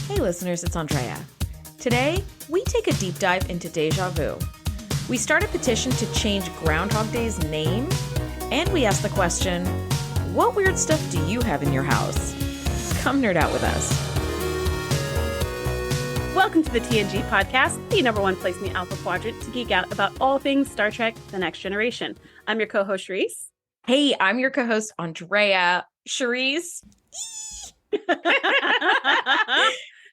Hey listeners, it's Andrea. Today, we take a deep dive into déjà vu. We start a petition to change Groundhog Day's name, and we ask the question, what weird stuff do you have in your house? Come nerd out with us. Welcome to the TNG Podcast, the number one place in the Alpha Quadrant to geek out about all things Star Trek: The Next Generation. I'm your co-host, Shereese. Hey, I'm your co-host, Andrea. Shereese.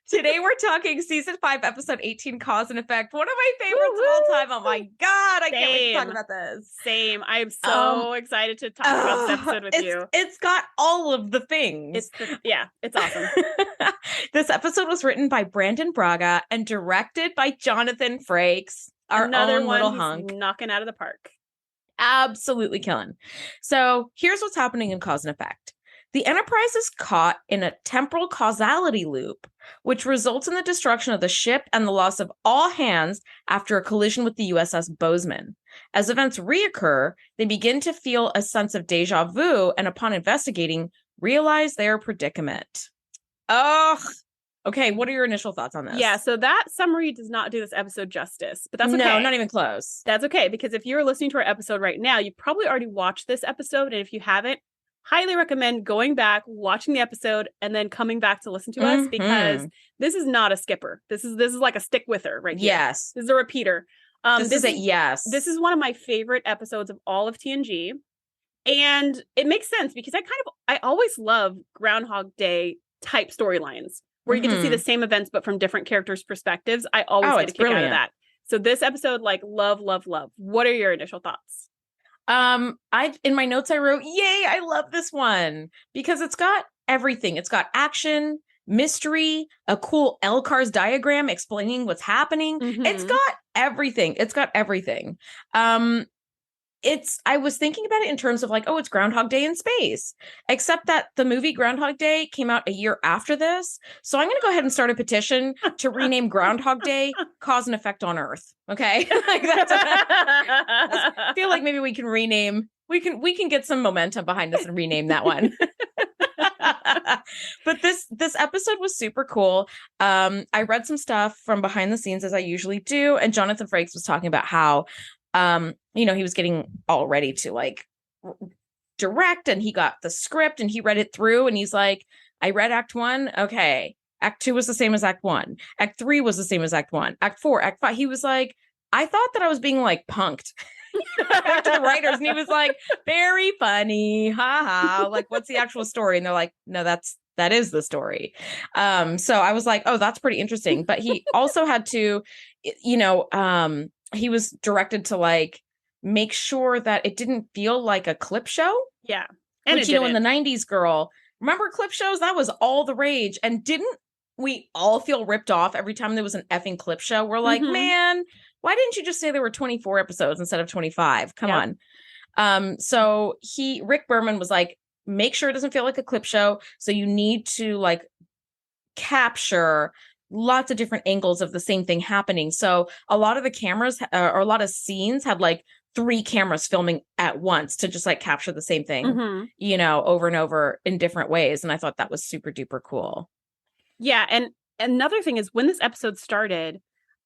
Today we're talking season 5, episode 18, Cause and Effect. One of my favorites of all time. Oh my God, I can't wait to talk about this. Same. I'm so excited to talk about this episode with you. It's got all of the things. It's awesome. This episode was written by Brandon Braga and directed by Jonathan Frakes, our Another own one little who's hunk. knocking out of the park. Absolutely killing. So here's what's happening in Cause and Effect. The Enterprise is caught in a temporal causality loop, which results in the destruction of the ship and the loss of all hands after a collision with the USS Bozeman. As events reoccur, they begin to feel a sense of déjà vu and upon investigating, realize their predicament. Ugh. Okay, what are your initial thoughts on this? Yeah, so that summary does not do this episode justice, but that's okay. No, not even close. That's okay, because if you're listening to our episode right now, you probably already watched this episode, and if you haven't, highly recommend going back, watching the episode, and then coming back to listen to us, because this is not a skipper. This is like a stick with her right here. Yes. This is a repeater. This is one of my favorite episodes of all of TNG. And it makes sense because I always love Groundhog Day type storylines where you get to see the same events but from different characters' perspectives. I always get a kick out of that. So this episode, love. What are your initial thoughts? In my notes I wrote, yay, I love this one because it's got everything. It's got action, mystery, a cool LCARS diagram explaining what's happening. It's got everything. I was thinking about it in terms of it's Groundhog Day in space, except that the movie Groundhog Day came out a year after this. So I'm going to go ahead and start a petition to rename Groundhog Day Cause and Effect on Earth. Okay. I feel like maybe we can rename, we can get some momentum behind this and rename that one. But this episode was super cool. I read some stuff from behind the scenes as I usually do. And Jonathan Frakes was talking about how, he was getting all ready to direct, and he got the script and he read it through and he's like, I read Act 1. Okay. Act 2 was the same as Act 1. Act 3 was the same as Act 1. Act 4, Act 5. He was like, I thought that I was being punked back to the writers. And he was like, very funny. Ha ha. What's the actual story? And they're like, no, that is the story. So I was like, oh, that's pretty interesting. But he also had to, he was directed to make sure that it didn't feel like a clip show. Yeah. And which, in the 90s, girl, remember clip shows? That was all the rage. And didn't we all feel ripped off every time there was an effing clip show? We're like, man, why didn't you just say there were 24 episodes instead of 25? Come on. So Rick Berman was like, make sure it doesn't feel like a clip show. So you need to capture lots of different angles of the same thing happening. So a lot of the cameras or a lot of scenes had 3 cameras filming at once to just capture the same thing, over and over in different ways. And I thought that was super duper cool. Yeah. And another thing is when this episode started,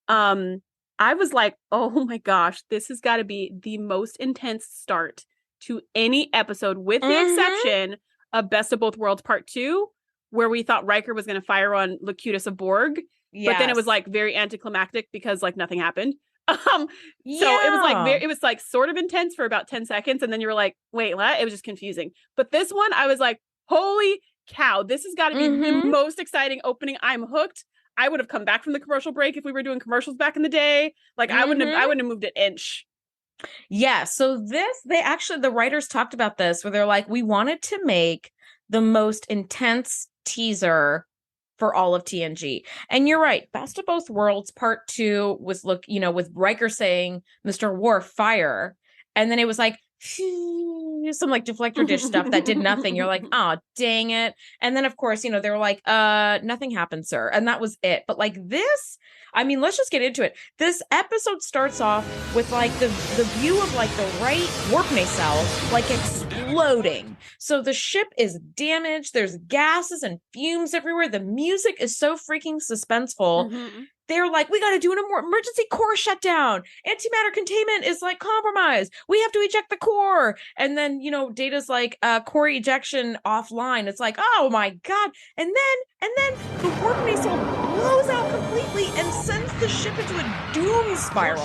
I was like, oh my gosh, this has got to be the most intense start to any episode, with the exception of Best of Both Worlds Part 2, where we thought Riker was going to fire on Locutus of Borg. Yes. But then it was very anticlimactic because nothing happened. So it was sort of intense for about 10 seconds. And then you were like, wait, what? It was just confusing. But this one, I was like, holy cow, this has got to be the most exciting opening. I'm hooked. I would have come back from the commercial break if we were doing commercials back in the day. I wouldn't have moved an inch. Yeah. So the writers talked about this where they're like, we wanted to make the most intense teaser for all of TNG. And you're right. Best of Both Worlds Part 2 was with Riker saying, Mr. Worf, fire. And then it was some deflector dish stuff that did nothing. You're like, oh, dang it. And then of course, they were like, nothing happened, sir. And that was it. But this, let's just get into it. This episode starts off with the view of the right warp nacelle, exploding exploding. So the ship is damaged. There's gases and fumes everywhere. The music is so freaking suspenseful. Mm-hmm. They're like, we got to do an emergency core shutdown. Antimatter containment is like compromised. We have to eject the core. And then, Data's like, core ejection offline. It's like, oh my God. And then the warp missile blows out completely and sends the ship into a doom spiral.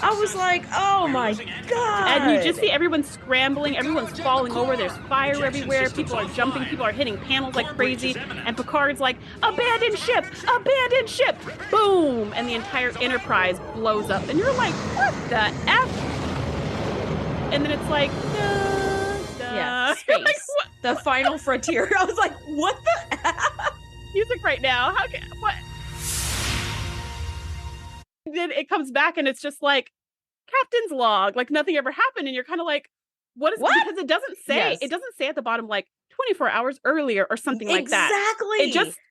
I was like, oh my God. And you just see everyone scrambling. Everyone's falling over. There's fire everywhere. People are jumping. People are hitting panels like crazy. And Picard's like, abandoned ship, abandoned ship. Boom. And the entire Enterprise blows up. And you're like, what the F? And then it's like, yeah, space. Like, the final frontier. I was like, what the F? Music right now. What? Then it comes back and it's just like, Captain's log, like nothing ever happened. And you're kind of like, what? Because it doesn't say at the bottom, like 24 hours earlier or something like that. Exactly.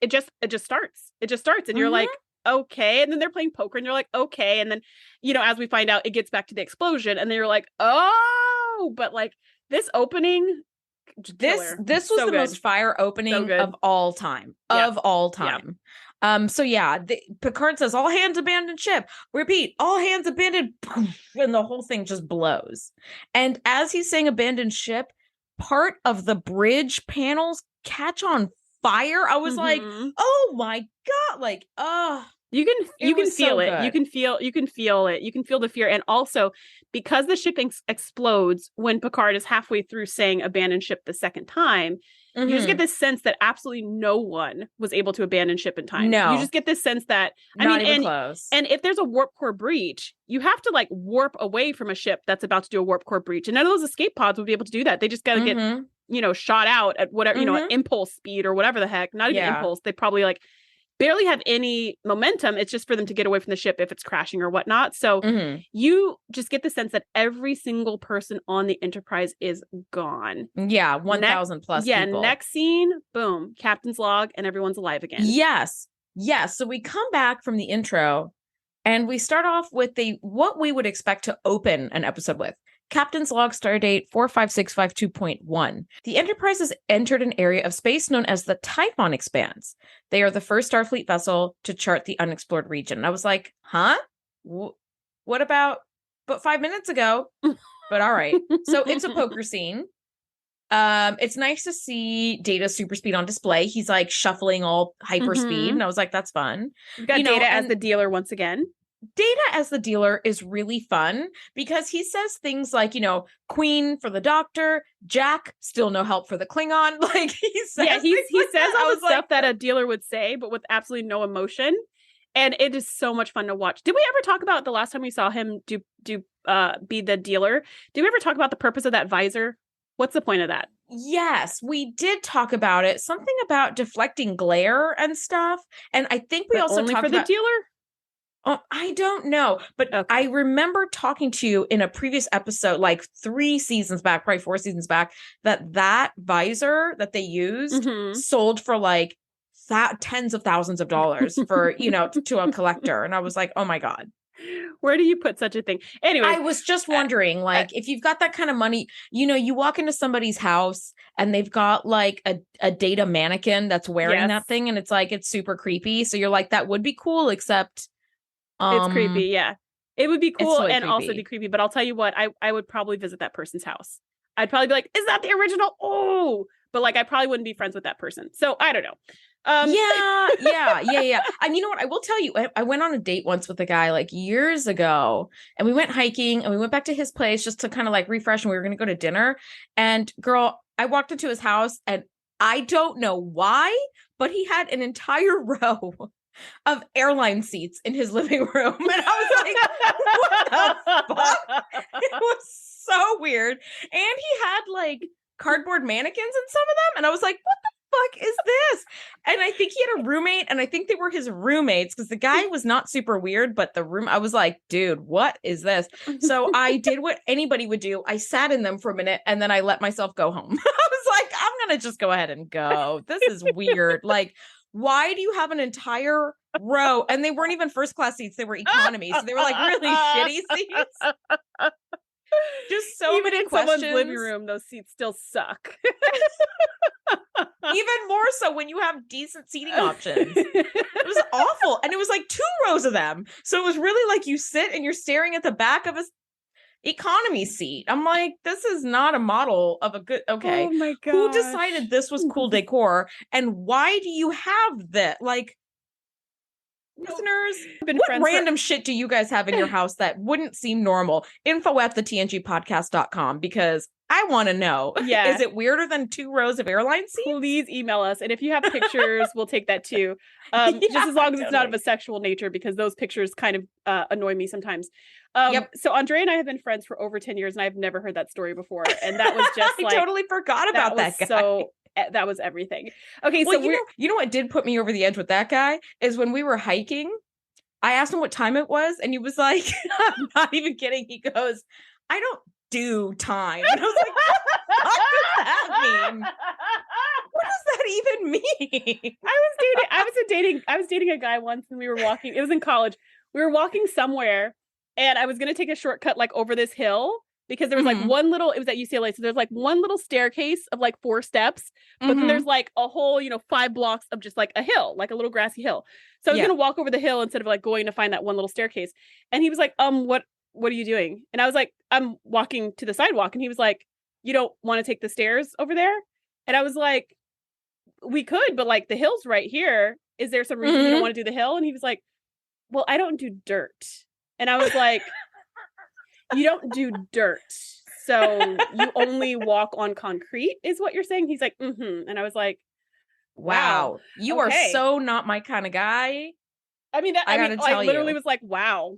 It just starts. And you're like, okay. And then they're playing poker and you're like, okay. And then, as we find out, it gets back to the explosion and then you're like, oh, but like this opening, this was so the good. Most fire opening of all time. So yeah, Picard says, all hands abandon ship. Repeat, all hands abandon. And the whole thing just blows. And as he's saying abandon ship, part of the bridge panels catch on fire. I was like, oh my God. Like, you can feel it. You can feel it. You can feel the fear. And also, because the ship explodes when Picard is halfway through saying abandon ship the second time, you just get this sense that absolutely no one was able to abandon ship in time. No. You just get this sense that, close. And if there's a warp core breach, you have to like warp away from a ship that's about to do a warp core breach. And none of those escape pods would be able to do that. They just got to get, shot out at whatever, at impulse speed or whatever the heck. Not even impulse. They probably like barely have any momentum. It's just for them to get away from the ship if it's crashing or whatnot. So you just get the sense that every single person on the Enterprise is gone. Yeah, 1,000 plus people. Next scene, boom, Captain's log, and everyone's alive again. Yes. So we come back from the intro, and we start off with what we would expect to open an episode with. Captain's log, stardate 45652.1. The Enterprise has entered an area of space known as the Typhon Expanse. They are the first Starfleet vessel to chart the unexplored region. And I was like, huh? What about, but 5 minutes ago? But all right. So it's a poker scene. It's nice to see Data super speed on display. He's like shuffling all hyper speed. And I was like, that's fun. We've got Data as the dealer once again. Data as the dealer is really fun because he says things like, Queen for the Doctor, Jack, still no help for the Klingon. Like he says, he says all the stuff that a dealer would say, but with absolutely no emotion. And it is so much fun to watch. Did we ever talk about the last time we saw him be the dealer? Did we ever talk about the purpose of that visor? What's the point of that? Yes, we did talk about it. Something about deflecting glare and stuff. And I think we also only talked for the dealer. I don't know, but okay. I remember talking to you in a previous episode, like 3 seasons back, probably 4 seasons back, that visor that they used sold for like tens of thousands of dollars for, to a collector. And I was like, oh my God. Where do you put such a thing? Anyway, I was just wondering, if you've got that kind of money, you walk into somebody's house and they've got like a Data mannequin that's wearing that thing. And it's like, it's super creepy. So you're like, that would be cool, except it's creepy. Yeah, it would be cool and creepy. Also be creepy. But I'll tell you what, I would probably visit that person's house. I'd probably be like, is that the original? Oh, but like, I probably wouldn't be friends with that person. So I don't know. Yeah. And you know what? I will tell you, I went on a date once with a guy like years ago, and we went hiking and we went back to his place just to kind of like refresh, and we were going to go to dinner. And girl, I walked into his house and I don't know why, but he had an entire row of airline seats in his living room. And I was like, what the fuck? It was so weird. And he had like cardboard mannequins in some of them. And I was like, what the fuck is this? And I think he had a roommate, and I think they were his roommates, because the guy was not super weird, but I was like, dude, what is this? So I did what anybody would do. I sat in them for a minute and then I let myself go home. I was like, I'm going to just go ahead and go. This is weird. Like, why do you have an entire row? And they weren't even first class seats. They were economy. So they were like really shitty seats. Just so Even many in questions. someone's living room, those seats still suck. Even more so when you have decent seating options. It was awful. And it was like 2 rows of them. So it was really like you sit and you're staring at the back of a economy seat. I'm like, this is not a model of a good, okay. Oh my god. Who decided this was cool decor? And why do you have that? Like, listeners, what random shit do you guys have in your house that wouldn't seem normal? Info at the TNGpodcast.com, because I want to know. Yeah. Is it weirder than 2 rows of airline seats? Please email us. And if you have pictures, we'll take that too. Just as long as it's not of a sexual nature, because those pictures kind of annoy me sometimes. So Andrea and I have been friends for over 10 years, and I've never heard that story before. And that was just like, I totally forgot about that guy. So that was everything. Okay, well, so you know what did put me over the edge with that guy is when we were hiking, I asked him what time it was, and he was like, I'm not even kidding. He goes, I don't do time. And I was like, what does that mean? What does that even mean? I was dating a guy once, and we were walking. It was in college. We were walking somewhere, and I was going to take a shortcut like over this hill, because there was like one little, it was at UCLA. So there's like one little staircase of like 4 steps, but then there's like a whole, 5 blocks of just like a hill, like a little grassy hill. So I was going to walk over the hill instead of like going to find that one little staircase. And he was like, what are you doing? And I was like, I'm walking to the sidewalk. And he was like, you don't want to take the stairs over there? And I was like, we could, but like the hill's right here. Is there some reason you don't want to do the hill? And he was like, well, I don't do dirt. And I was like, you don't do dirt, so you only walk on concrete, is what you're saying? He's like, and I was like, wow, you are so not my kind of guy. I mean, I literally was like, wow,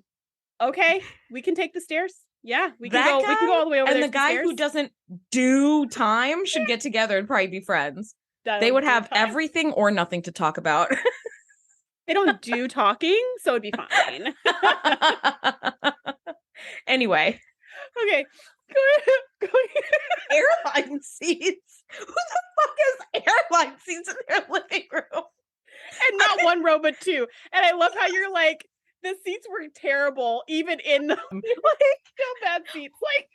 okay, we can take the stairs. Yeah, we can go. We can go all the way over there. And the guy who doesn't do time should get together and probably be friends. They would have everything or nothing to talk about. They don't do talking, so it'd be fine. Anyway. Okay. Go Airline seats. Who the fuck has airline seats in their living room? And not 1 row, but 2. And I love how you're like, the seats were terrible, even in the still bad seats. Like,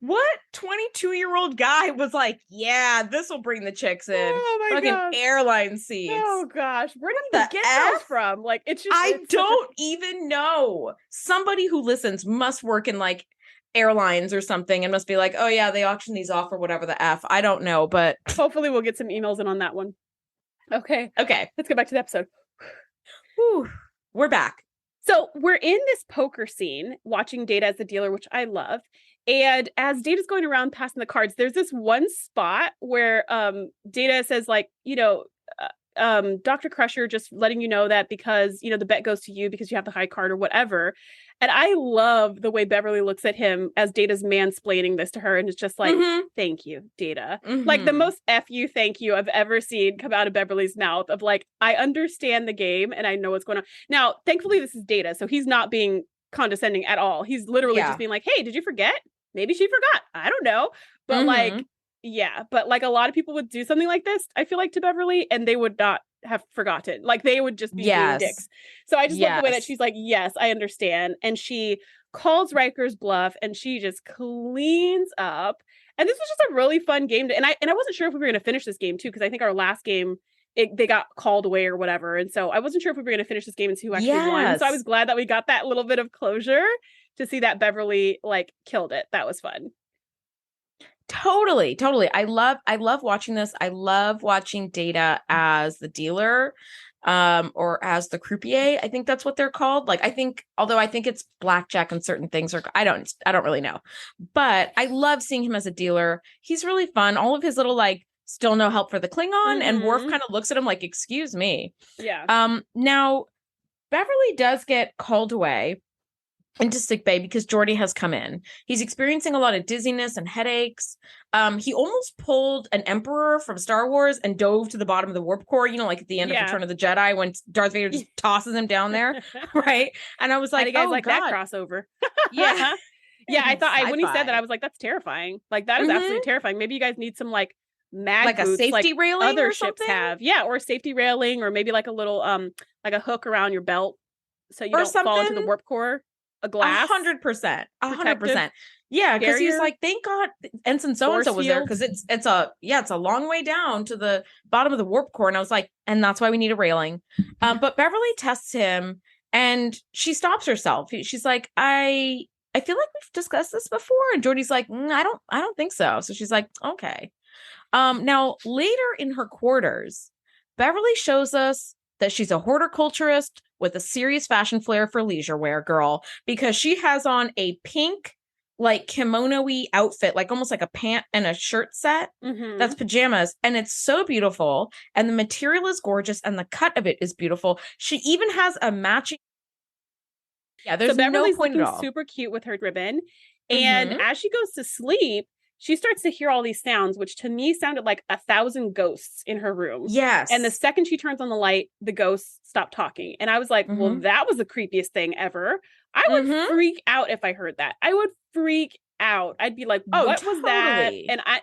what 22-year-old guy was like, yeah, this will bring the chicks in? Oh my god, airline seats. Oh gosh, where did you get those from? Like, it's don't even know. Somebody who listens must work in like airlines or something and must be like, oh yeah, they auction these off or whatever the F. I don't know, but hopefully we'll get some emails in on that one. Okay, let's go back to the episode. Whew. We're back. So we're in this poker scene watching Data as the dealer, which I love. And as Data's going around passing the cards, there's this one spot where Data says, like, Dr. Crusher, just letting you know that because, the bet goes to you because you have the high card or whatever. And I love the way Beverly looks at him as Data's mansplaining this to her. And it's just like, thank you, Data. Like the most F you thank you I've ever seen come out of Beverly's mouth of like, I understand the game and I know what's going on. Now, thankfully, this is Data. So he's not being condescending at all. He's literally just being like, hey, did you forget? Maybe she forgot. I don't know. But like a lot of people would do something like this, I feel like, to Beverly, and they would not have forgotten. Like they would just be being dicks. So I just love the way that she's like, yes, I understand. And she calls Riker's bluff and she just cleans up. And this was just a really fun game. And I wasn't sure if we were going to finish this game too, because I think our last game, they got called away or whatever. And so I wasn't sure if we were going to finish this game and see who actually won. So I was glad that we got that little bit of closure to see that Beverly like killed it. That was fun. Totally. I love watching this. I love watching Data as the dealer, or as the croupier. I think that's what they're called. Like, although I think it's blackjack and certain things, or I don't really know, but I love seeing him as a dealer. He's really fun. All of his little like, still no help for the Klingon, and Worf kind of looks at him like, excuse me. Yeah. Now Beverly does get called away into sickbay because Geordi has come in. He's experiencing a lot of dizziness and headaches. He almost pulled an Emperor from Star Wars and dove to the bottom of the warp core, like at the end of Return of the Jedi when Darth Vader just tosses him down there, right? And I was like, guys like that crossover. Yeah. Yeah, I thought when he said that, I was like, that's terrifying. Like, that is absolutely terrifying. Maybe you guys need some like mag like boots, a safety like railing other or ships something? have. Yeah, or a safety railing, or maybe like a little like a hook around your belt so you don't fall into the warp core. a glass. 100%. 100%. Yeah, because he's like, thank God Ensign so-and-so was there, because it's a long way down to the bottom of the warp core. And I was like, and that's why we need a railing. But Beverly tests him and she stops herself. She's like, I feel like we've discussed this before. And Geordi's like, I don't think so. So she's like, okay. Now later in her quarters, Beverly shows us that she's a horticulturist with a serious fashion flair for leisure wear, girl, because she has on a pink, like kimono-y outfit, like almost like a pant and a shirt set. That's pajamas. And it's so beautiful. And the material is gorgeous. And the cut of it is beautiful. She even has a matching. Yeah, there's Beverly's no point looking at all. super cute with her ribbon. And as she goes to sleep, she starts to hear all these sounds, which to me sounded like 1,000 ghosts in her room. Yes. And the second she turns on the light, the ghosts stop talking. And I was like, well, that was the creepiest thing ever. I would freak out if I heard that. I would freak out. I'd be like, what was that?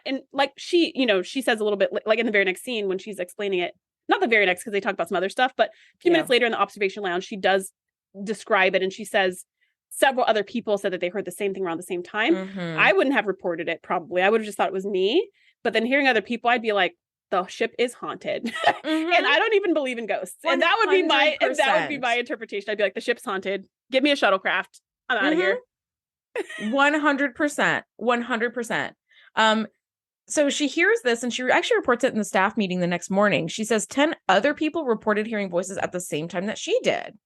And like she, she says a little bit like in the very next scene when she's explaining it, not the very next, because they talk about some other stuff, but a few minutes later in the observation lounge, she does describe it. And she says, several other people said that they heard the same thing around the same time. I wouldn't have reported it, probably. I would have just thought it was me. But then hearing other people, I'd be like, the ship is haunted. And I don't even believe in ghosts. 100%. And that would be my interpretation. I'd be like, the ship's haunted. Give me a shuttlecraft. I'm out of here. 100%. 100%. So she hears this and she actually reports it in the staff meeting the next morning. She says 10 other people reported hearing voices at the same time that she did.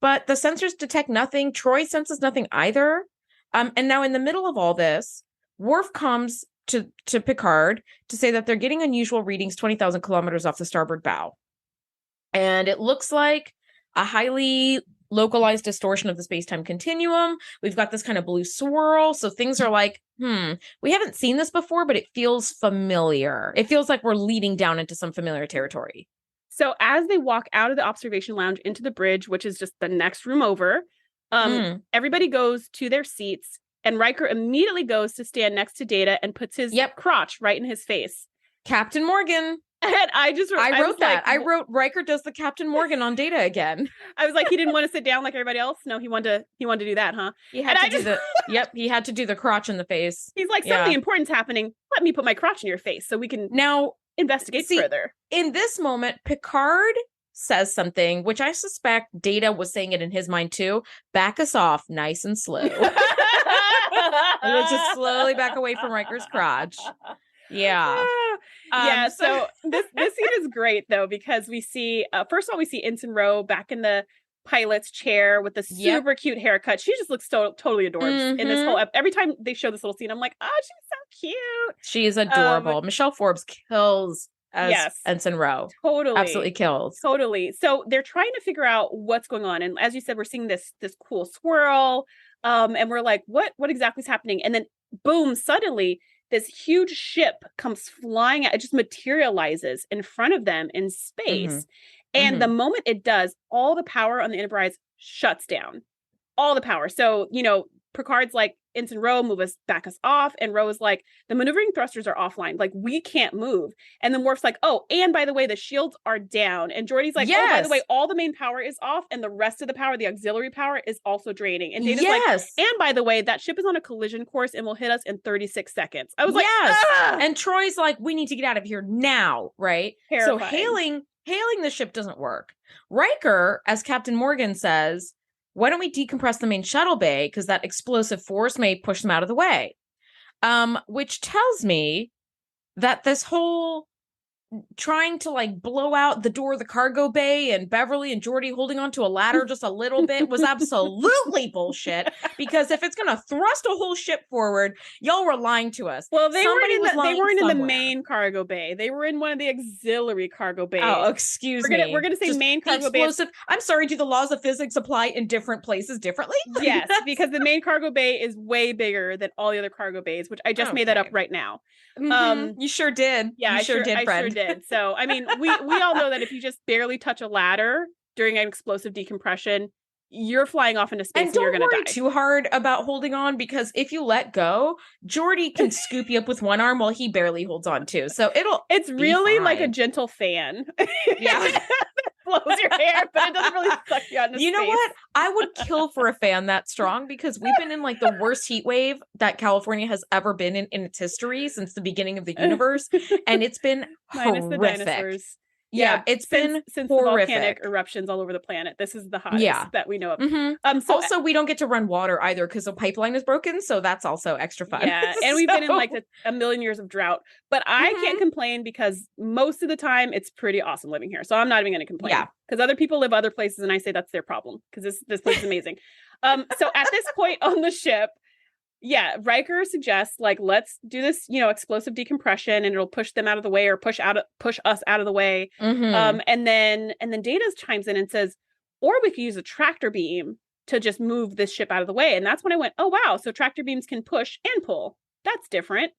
But the sensors detect nothing. Troy senses nothing either. And now in the middle of all this, Worf comes to Picard to say that they're getting unusual readings 20,000 kilometers off the starboard bow. And it looks like a highly localized distortion of the space-time continuum. We've got this kind of blue swirl. So things are like, we haven't seen this before, but it feels familiar. It feels like we're leading down into some familiar territory. So as they walk out of the observation lounge into the bridge, which is just the next room over, everybody goes to their seats, and Riker immediately goes to stand next to Data and puts his crotch right in his face. Captain Morgan. And I wrote that. I wrote Riker does the Captain Morgan on Data again. I was like, he didn't want to sit down like everybody else. No, he wanted to do that, huh? He had he had to do the crotch in the face. He's like, something important's happening. Let me put my crotch in your face so we can now investigate further. In this moment, Picard says something, which I suspect Data was saying it in his mind too. Back us off nice and slow. He would just slowly back away from Riker's crotch. Yeah. So this scene is great though, because we see first of all, we see Ensign Ro back in the pilot's chair with the super cute haircut. She just looks totally adorable in this whole every time they show this little scene, I'm like, oh, she's so cute. She's adorable. Michelle Forbes kills as Ensign Ro. Totally. Absolutely kills. Totally. So they're trying to figure out what's going on. And as you said, we're seeing this cool swirl. And we're like, what exactly is happening? And then boom, suddenly this huge ship comes flying out. It just materializes in front of them in space. And the moment it does, all the power on the Enterprise shuts down. All the power. So, Picard's like, Ensign Ro, back us off. And Ro is like, the maneuvering thrusters are offline. Like, we can't move. And then Worf's like, oh, and by the way, the shields are down. And Geordi's like, oh, by the way, all the main power is off. And the rest of the power, the auxiliary power, is also draining. And Data's like, and by the way, that ship is on a collision course and will hit us in 36 seconds. I was like, ah! And Troy's like, we need to get out of here now, right? Terrifying. So hailing the ship doesn't work. Riker, as Captain Morgan says, why don't we decompress the main shuttle bay? Because that explosive force may push them out of the way. Which tells me that this whole trying to like blow out the door of the cargo bay and Beverly and Geordi holding onto a ladder just a little bit was absolutely bullshit. Because if it's going to thrust a whole ship forward, y'all were lying to us. Well, they weren't in the main cargo bay. They were in one of the auxiliary cargo bays. Oh, excuse me. We're going to say just main cargo bay. I'm sorry, do the laws of physics apply in different places differently? Yes, because the main cargo bay is way bigger than all the other cargo bays, which I just made that up right now. You sure did. Yeah, I sure did, friend. I sure did. So, I mean, we all know that if you just barely touch a ladder during an explosive decompression, you're flying off into space and you're going to die. Don't worry too hard about holding on, because if you let go, Geordi can scoop you up with one arm while he barely holds on too. So it's really like a gentle fan. Yeah. Blows your hair, but it doesn't really suck you got into You know space. what? I would kill for a fan that strong because we've been in like the worst heat wave that California has ever been in its history since the beginning of the universe. And it's been Minus the horrific. dinosaurs. Yeah, it's been since horrific. the volcanic eruptions all over the planet. This is the hottest that we know of. Mm-hmm. So also, we don't get to run water either because the pipeline is broken. So that's also extra fun. Yeah, and we've been in like a million years of drought. But I can't complain because most of the time it's pretty awesome living here. So I'm not even going to complain. Yeah, because other people live other places, and I say that's their problem because this place is amazing. So at this point on the ship. Yeah, Riker suggests like let's do this, explosive decompression, and it'll push them out of the way or push us out of the way. And then Data chimes in and says, or we could use a tractor beam to just move this ship out of the way. And that's when I went, oh wow, so tractor beams can push and pull. That's different.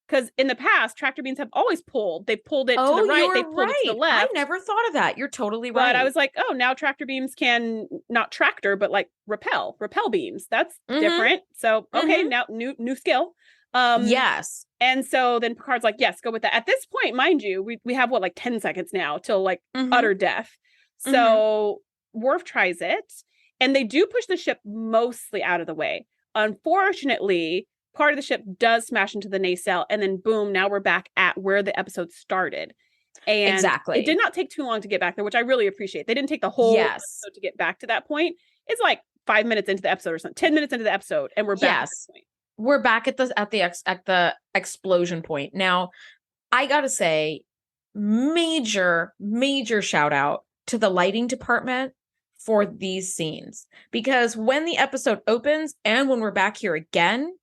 Because in the past, tractor beams have always pulled. They've pulled it to the right, they pulled it to the left. I never thought of that. You're totally right. But I was like, oh, now tractor beams can not tractor, but like repel beams. That's different. So, okay, now new skill. Yes. And so then Picard's like, yes, go with that. At this point, mind you, we have like 10 seconds now till like utter death. So Worf tries it, and they do push the ship mostly out of the way. Unfortunately, part of the ship does smash into the nacelle, and then boom, now we're back at where the episode started. And exactly. It did not take too long to get back there, which I really appreciate. They didn't take the whole episode to get back to that point. It's like 5 minutes into the episode or something, 10 minutes into the episode, and we're back at this point. We're back at the explosion point. Now, I gotta say, major shout out to the lighting department for these scenes, because when the episode opens and when we're back here again,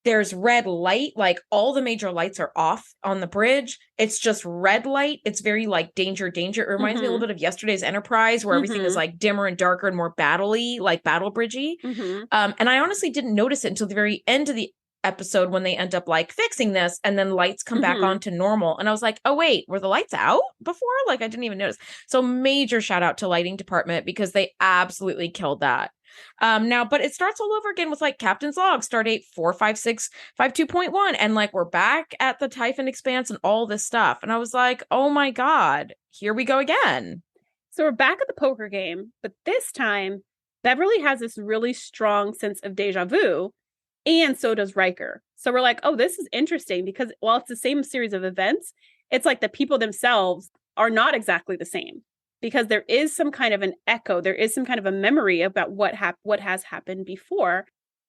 there's red light, like all the major lights are off on the bridge. It's just red light. It's very like danger. It reminds me a little bit of yesterday's Enterprise, where everything is like dimmer and darker and more battle-y, like battle bridgey. And I honestly didn't notice it until the very end of the episode when they end up like fixing this, and then lights come back on to normal. And I was like, oh wait, were the lights out before? Like I didn't even notice. So major shout out to lighting department, because they absolutely killed that. Now, but it starts all over again with like Captain's Log, Stardate 45652.1, and like we're back at the Typhon Expanse and all this stuff. And I was like, oh my God, here we go again. So we're back at the poker game, but this time Beverly has this really strong sense of deja vu, and so does Riker. So we're like, oh, this is interesting, because while it's the same series of events, it's like the people themselves are not exactly the same. Because there is some kind of an echo, there is some kind of a memory about what has happened before.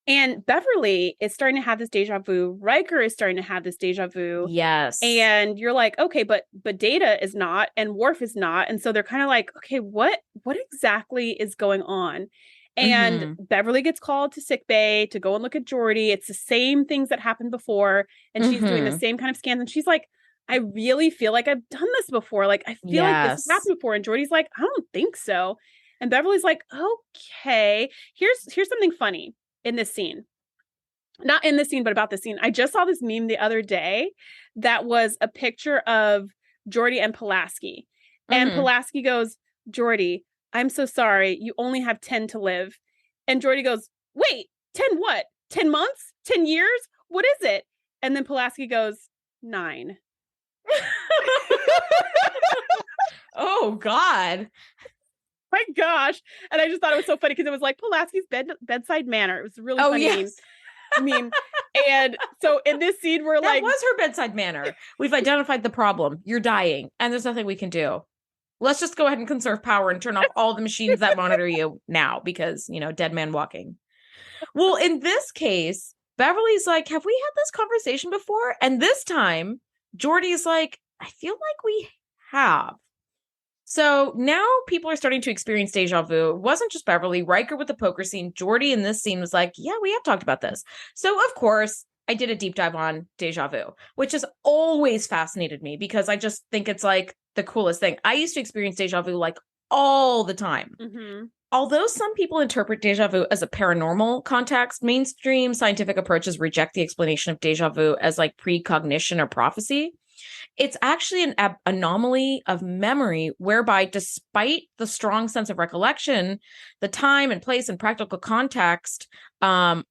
And Beverly is starting to have this deja vu. Riker is starting to have this deja vu. Yes. And you're like, okay, but Data is not, and Worf is not. And so they're kind of like, okay, what exactly is going on? And Beverly gets called to sickbay to go and look at Geordi. It's the same things that happened before. And she's doing the same kind of scans. And she's like, I really feel like I've done this before. Like, I feel like this has happened before. And Geordi's like, I don't think so. And Beverly's like, okay, here's something funny in this scene. Not in this scene, but about this scene. I just saw this meme the other day that was a picture of Geordi and Pulaski. And Pulaski goes, Geordi, I'm so sorry. You only have 10 to live. And Geordi goes, wait, 10 what? 10 months? 10 years? What is it? And then Pulaski goes, 9. Oh God. My gosh. And I just thought it was so funny because it was like Pulaski's bedside manner. It was really funny. Meme. And so in this scene, we're that like, was her bedside manner. We've identified the problem. You're dying, and there's nothing we can do. Let's just go ahead and conserve power and turn off all the machines that monitor you now, because dead man walking. Well, in this case, Beverly's like, have we had this conversation before? And this time Geordi's like, I feel like we have. So now people are starting to experience deja vu. It wasn't just Beverly. Riker with the poker scene. Geordi in this scene was like, yeah, we have talked about this. So of course, I did a deep dive on deja vu, which has always fascinated me because I just think it's like the coolest thing. I used to experience deja vu like all the time. Although some people interpret deja vu as a paranormal context, mainstream scientific approaches reject the explanation of deja vu as like precognition or prophecy. It's actually an anomaly of memory whereby, despite the strong sense of recollection, the time and place and practical context of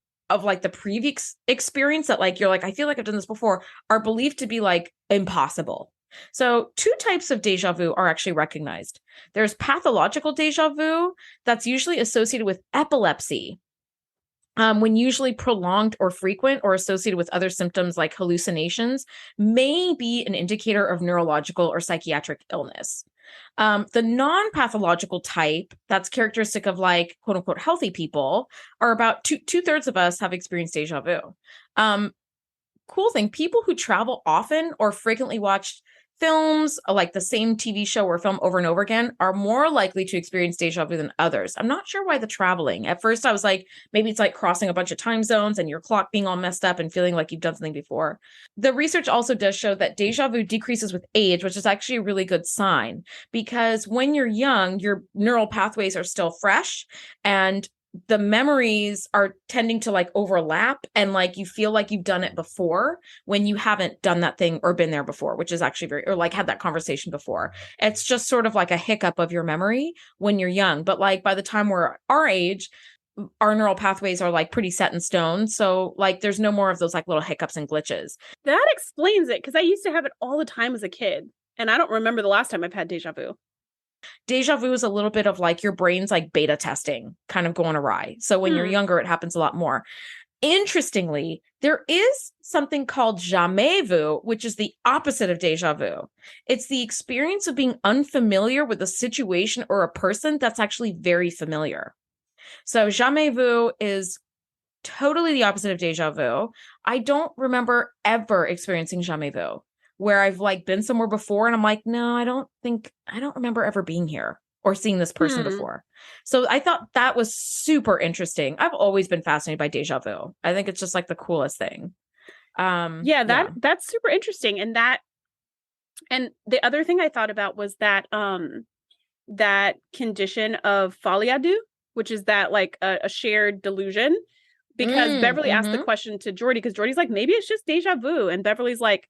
like the previous experience that like you're like, I feel like I've done this before, are believed to be like impossible. So 2 types of déjà vu are actually recognized. There's pathological déjà vu that's usually associated with epilepsy, when usually prolonged or frequent or associated with other symptoms like hallucinations, may be an indicator of neurological or psychiatric illness. The non-pathological type that's characteristic of like quote unquote healthy people are about two-thirds of us have experienced déjà vu. Cool thing, people who travel often or frequently watch films like the same TV show or film over and over again are more likely to experience déjà vu than others. I'm not sure why the traveling. At first I was like, maybe it's like crossing a bunch of time zones and your clock being all messed up and feeling like you've done something before. The research also does show that déjà vu decreases with age, which is actually a really good sign, because when you're young, your neural pathways are still fresh and the memories are tending to like overlap and like you feel like you've done it before when you haven't done that thing or been there before, which is actually or like had that conversation before. It's just sort of like a hiccup of your memory when you're young. But like by the time we're our age, our neural pathways are like pretty set in stone. So like there's no more of those like little hiccups and glitches. That explains it, because I used to have it all the time as a kid. And I don't remember the last time I've had déjà vu. Déjà vu is a little bit of like your brain's like beta testing kind of going awry. So when you're younger, it happens a lot more. Interestingly, there is something called jamais vu, which is the opposite of déjà vu. It's the experience of being unfamiliar with a situation or a person that's actually very familiar. So jamais vu is totally the opposite of déjà vu. I don't remember ever experiencing jamais vu, where I've like been somewhere before and I'm like, no, I don't remember ever being here or seeing this person before. So I thought that was super interesting. I've always been fascinated by déjà vu. I think it's just like the coolest thing. That's super interesting. And the other thing I thought about was that that condition of folie à deux, which is that like a shared delusion, because Beverly asked the question to Jordy, because Jordy's like, maybe it's just déjà vu, and Beverly's like,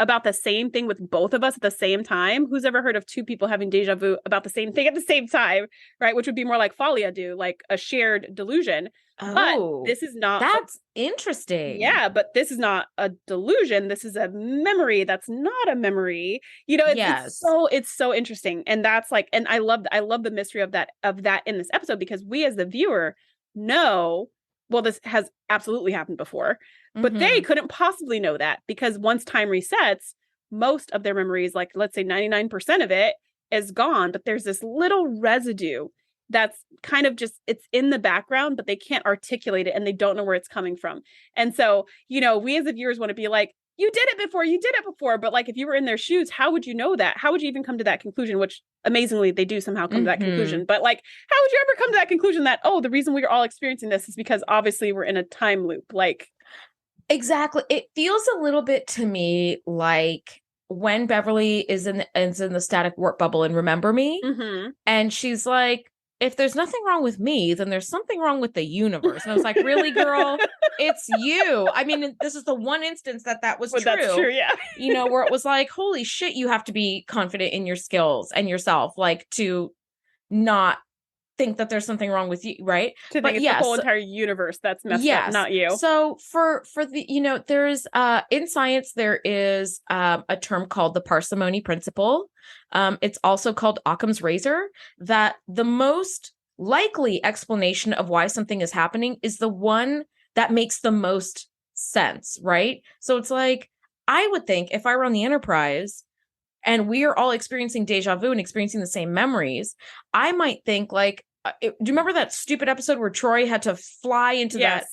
about the same thing with both of us at the same time. Who's ever heard of 2 people having déjà vu about the same thing at the same time, right? Which would be more like folie à deux, like a shared delusion. Oh, but this is not. That's interesting. Yeah, but this is not a delusion. This is a memory. That's not a memory. It's so interesting, and that's like, and I love the mystery of that in this episode, because we as the viewer know, well, this has absolutely happened before. But they couldn't possibly know that, because once time resets, most of their memories, like let's say 99% of it, is gone. But there's this little residue that's kind of just, it's in the background, but they can't articulate it and they don't know where it's coming from. And so, we as the viewers want to be like, you did it before. But like, if you were in their shoes, how would you know that? How would you even come to that conclusion? Which amazingly, they do somehow come to that conclusion. But like, how would you ever come to that conclusion that, oh, the reason we're all experiencing this is because obviously we're in a time loop? Like, exactly. It feels a little bit to me like when Beverly is in the static warp bubble in Remember Me, and she's like, if there's nothing wrong with me, then there's something wrong with the universe. And I was like, really, girl? It's you. I mean, this is the one instance that was true. That's true, yeah. Where it was like, holy shit, you have to be confident in your skills and yourself, like to not think that there's something wrong with you, right? To think it's the whole entire universe that's messed up, not you. So for the, there's in science, there is a term called the parsimony principle. It's also called Occam's razor, that the most likely explanation of why something is happening is the one that makes the most sense, right? So it's like, I would think if I were on the Enterprise and we are all experiencing déjà vu and experiencing the same memories, I might think like, do you remember that stupid episode where Troy had to fly into that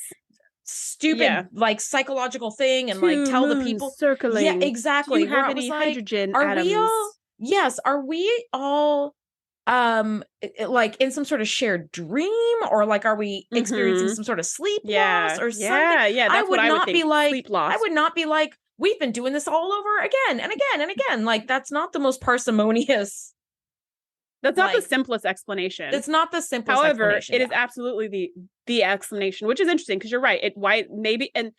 stupid like psychological thing and like tell the people circling? Yeah, exactly. Do you have any hydrogen atoms? Are we all like in some sort of shared dream, or like are we experiencing some sort of sleep loss or something? Yeah, that's what I would think. Sleep loss. I would not be like, we've been doing this all over again and again and again. Like, that's not the most parsimonious. That's not the simplest explanation. It's not the simplest. However, it is absolutely the explanation, which is interesting, because you're right. And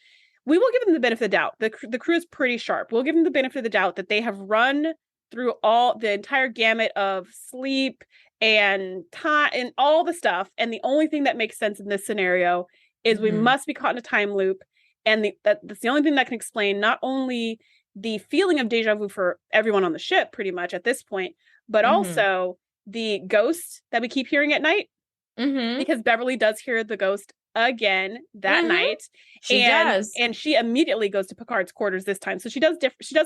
we will give them the benefit of the doubt. The crew is pretty sharp. We'll give them the benefit of the doubt that they have run through all the entire gamut of sleep and time and all the stuff. And the only thing that makes sense in this scenario is we must be caught in a time loop. And that's the only thing that can explain not only the feeling of deja vu for everyone on the ship pretty much at this point, but also the ghost that we keep hearing at night, because Beverly does hear the ghost again that night. She does. And she immediately goes to Picard's quarters this time. So she does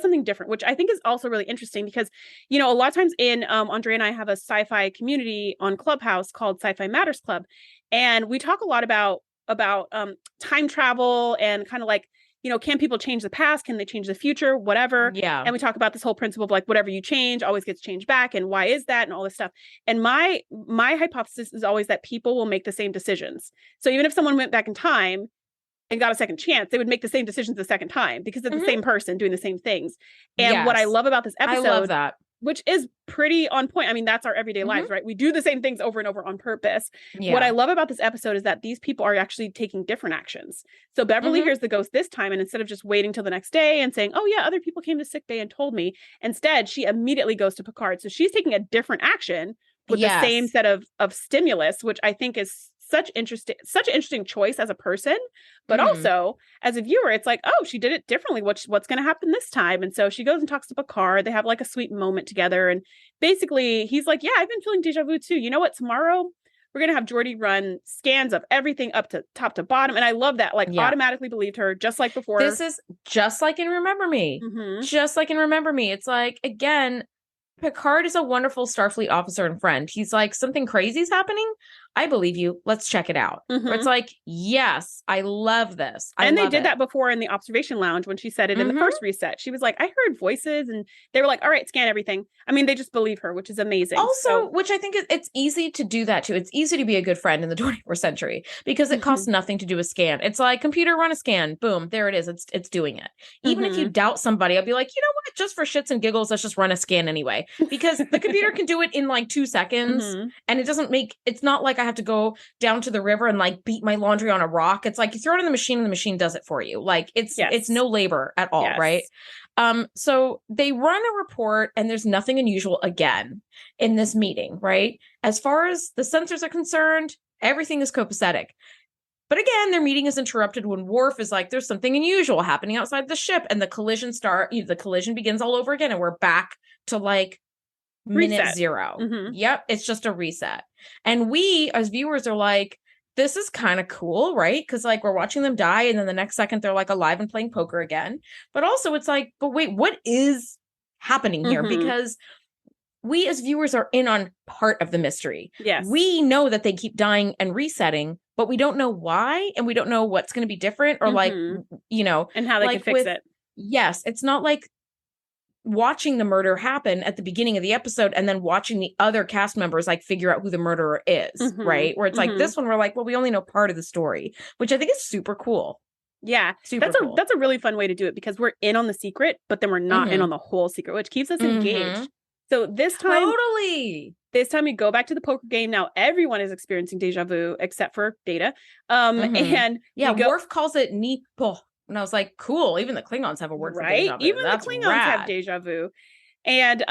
something different, which I think is also really interesting because, you know, a lot of times in Andrea and I have a sci-fi community on Clubhouse called Sci-Fi Matters Club. And we talk a lot about time travel and kind of like, you know, can people change the past? Can they change the future? Whatever. Yeah. And we talk about this whole principle of like, whatever you change always gets changed back. And why is that? And all this stuff. And my hypothesis is always that people will make the same decisions. So even if someone went back in time and got a second chance, they would make the same decisions the second time because it's the same person doing the same things. And what I love about this episode, I love that, which is pretty on point. I mean, that's our everyday lives, right? We do the same things over and over on purpose. Yeah. What I love about this episode is that these people are actually taking different actions. So Beverly hears the ghost this time, and instead of just waiting till the next day and saying, oh yeah, other people came to sick bay and told me, instead she immediately goes to Picard. So she's taking a different action with the same set of stimulus, which I think is such an interesting choice as a person, but also as a viewer, it's like, oh, she did it differently. What's going to happen this time? And so she goes and talks to Picard. They have like a sweet moment together. And basically he's like, yeah, I've been feeling deja vu too. You know what? Tomorrow we're going to have Geordi run scans of everything up to top to bottom. And I love that, like automatically believed her just like before. This is just like in Remember Me. Just like in Remember Me. It's like, again, Picard is a wonderful Starfleet officer and friend. He's like, something crazy is happening. I believe you. Let's check it out. Where it's like, yes, I love this. And they did that before in the observation lounge when she said it in the first reset. She was like, I heard voices, and they were like, all right, scan everything. I mean, they just believe her, which is amazing. Also, which I think it's easy to do that too. It's easy to be a good friend in the 21st century because it costs nothing to do a scan. It's like, computer, run a scan. Boom, there it is. It's doing it. Even if you doubt somebody, I'll be like, you know what? Just for shits and giggles, let's just run a scan anyway. Because the computer can do it in like 2 seconds. And it's not like I have to go down to the river and like beat my laundry on a rock. It's like you throw it in the machine and the machine does it for you. Like it's no labor at all, right? So they run a report and there's nothing unusual again in this meeting, right? As far as the sensors are concerned, everything is copacetic. But again, their meeting is interrupted when Worf is like, there's something unusual happening outside the ship, and the collision begins all over again, and we're back to like minute zero. Yep, it's just a reset. And we as viewers are like, this is kind of cool, right? Because like we're watching them die, and then the next second they're like alive and playing poker again. But also it's like, but wait, what is happening here? Because we as viewers are in on part of the mystery. Yes. We know that they keep dying and resetting, but we don't know why, and we don't know what's going to be different or like, you know. And how they can fix it. Yes. It's not like watching the murder happen at the beginning of the episode and then watching the other cast members like figure out who the murderer is, right? Where it's like this one, we're like, well, we only know part of the story, which I think is super cool. Yeah, super cool. That's a really fun way to do it because we're in on the secret, but then we're not in on the whole secret, which keeps us engaged. So this time, this time we go back to the poker game. Now everyone is experiencing deja vu except for Data. And Worf calls it Nipo. And I was like, cool. Even the Klingons have a word for deja vu. Even the Klingons have deja vu. And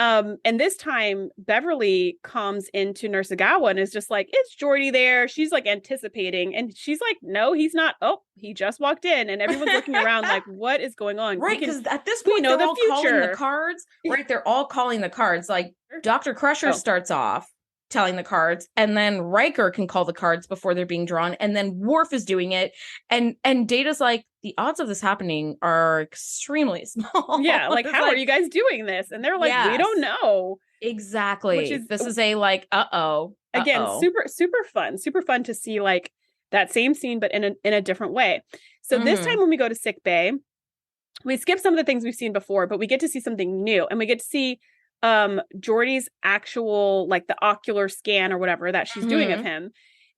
this time Beverly comes into Nursagawa and is just like, it's Geordi there. She's like anticipating. And she's like, no, he's not. Oh, he just walked in. And everyone's looking around like, what is going on? Right. Because at this point, they're all calling the cards. Right. They're all calling the cards. Like Dr. Crusher starts off telling the cards, and then Riker can call the cards before they're being drawn, and then Worf is doing it, and Data's like, the odds of this happening are extremely small. Yeah, like how are you guys doing this? And they're like, we don't know. Exactly. This is a like, again, super fun to see like that same scene but in a different way. So this time when we go to sick bay, we skip some of the things we've seen before, but we get to see something new, and we get to see Geordi's actual like the ocular scan or whatever that she's doing of him,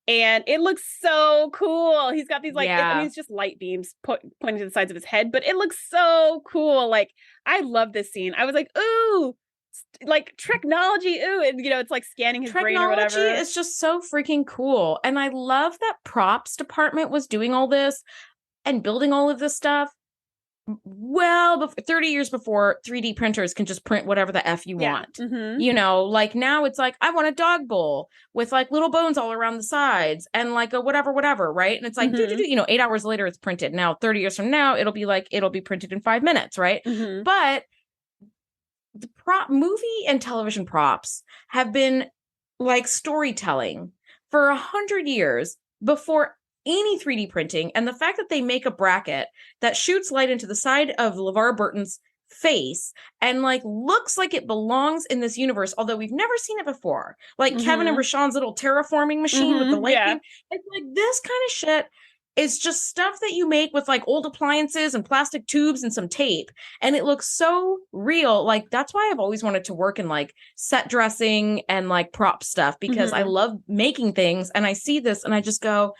and it looks so cool. He's got these like I mean, it's just light beams pointing to the sides of his head, but it looks so cool. Like I love this scene. I was like, ooh, like technology, ooh, and you know, it's like scanning his brain or whatever. Technology is just so freaking cool, and I love that props department was doing all this and building all of this stuff well, 30 years before 3D printers can just print whatever the F you want. You know, like now it's like, I want a dog bowl with like little bones all around the sides and like a whatever, right? And it's like, you know, 8 hours later, it's printed. Now, 30 years from now, it'll be printed in 5 minutes, right? But the movie and television props have been like storytelling for 100 years before any 3D printing. And the fact that they make a bracket that shoots light into the side of LeVar Burton's face and like looks like it belongs in this universe, although we've never seen it before, like Kevin and Rashawn's little terraforming machine with the light beam. It's like this kind of shit is just stuff that you make with like old appliances and plastic tubes and some tape, and it looks so real. Like that's why I've always wanted to work in like set dressing and like prop stuff, because I love making things, and I see this and I just go,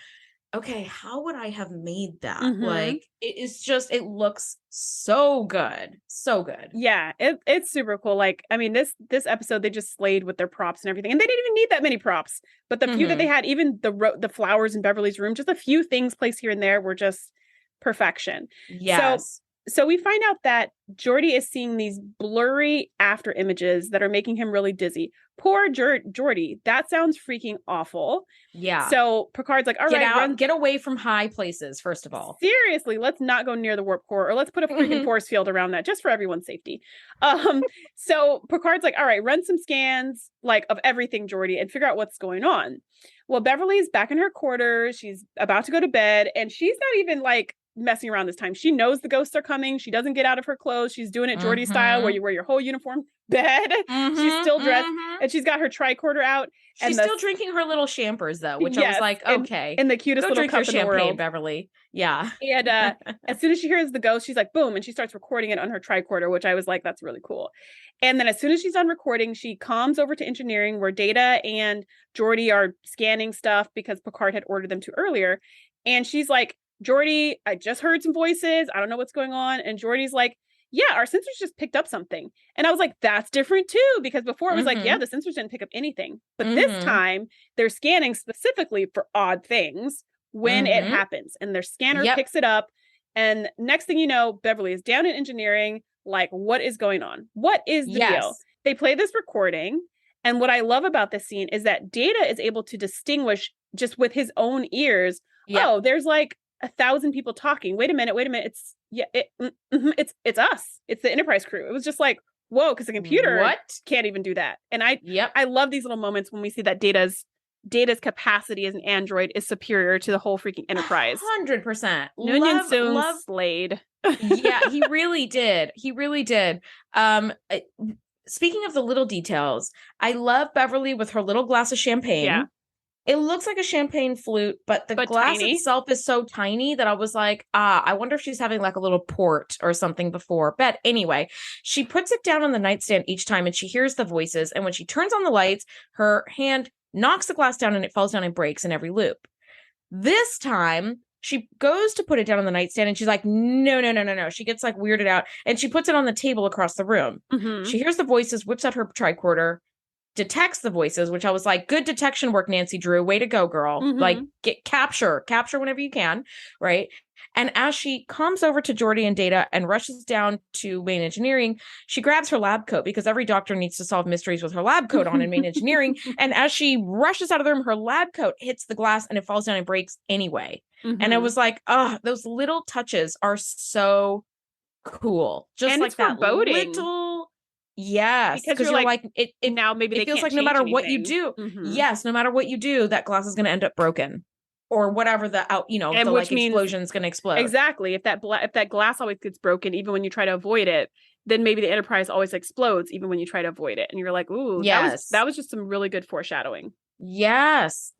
okay, how would I have made that? Like it is just, it looks so good. So good. Yeah, it's super cool. Like, I mean, this episode, they just slayed with their props and everything. And they didn't even need that many props. But the few that they had, even the flowers in Beverly's room, just a few things placed here and there were just perfection. Yes. So we find out that Geordi is seeing these blurry after images that are making him really dizzy. Poor Geordi. That sounds freaking awful. Yeah. So Picard's like, all right, get away from high places, first of all. Seriously, let's not go near the warp core, or let's put a freaking force field around that just for everyone's safety. So Picard's like, all right, run some scans like of everything, Geordi, and figure out what's going on. Well, Beverly's back in her quarters. She's about to go to bed, and she's not even like messing around this time. She knows the ghosts are coming. She doesn't get out of her clothes. She's doing it Geordi style, where you wear your whole uniform bed. She's still dressed, and she's got her tricorder out. She's still drinking her little champers though, which I was like, okay, in the cutest little drink cup your in the champagne, world, Beverly. Yeah. And as soon as she hears the ghost, she's like, boom, and she starts recording it on her tricorder, which I was like, that's really cool. And then as soon as she's done recording, she comes over to engineering, where Data and Geordi are scanning stuff because Picard had ordered them to earlier. And she's like, Geordi, I just heard some voices. I don't know what's going on. And Geordi's like, yeah, our sensors just picked up something. And I was like, that's different too. Because before it was like, yeah, the sensors didn't pick up anything. But this time they're scanning specifically for odd things when it happens. And their scanner picks it up. And next thing you know, Beverly is down in engineering. Like, what is going on? What is the deal? They play this recording. And what I love about this scene is that Data is able to distinguish just with his own ears. Oh, there's like 1,000 people talking. Wait a minute. It's us. It's the Enterprise crew. It was just like, whoa, because the computer can't even do that. And I love these little moments when we see that Data's capacity as an android is superior to the whole freaking Enterprise. 100%. Noonien Soon slayed. Yeah, he really did. Speaking of the little details, I love Beverly with her little glass of champagne. Yeah. It looks like a champagne flute, but the glass itself is so tiny that I was like, I wonder if she's having like a little port or something before bed. Anyway, she puts it down on the nightstand each time, and she hears the voices. And when she turns on the lights, her hand knocks the glass down and it falls down and breaks in every loop. This time, she goes to put it down on the nightstand and she's like, no. She gets like weirded out, and she puts it on the table across the room. She hears the voices, whips out her tricorder, detects the voices, which I was like, good detection work, Nancy Drew. Way to go, girl. Like, capture whenever you can, right? And as she comes over to Geordi and Data and rushes down to main engineering, she grabs her lab coat, because every doctor needs to solve mysteries with her lab coat on in main engineering. And as she rushes out of the room, her lab coat hits the glass and it falls down and breaks anyway. And I was like, those little touches are so cool. Just and like it's that foreboding. Little... Yes, because you're like it now maybe it feels like no matter what you do, no matter what you do, that glass is going to end up broken, or whatever the and the like explosion is going to explode. Exactly. If that glass always gets broken, even when you try to avoid it, then maybe the Enterprise always explodes, even when you try to avoid it. And you're like, ooh, that was just some really good foreshadowing. Yes.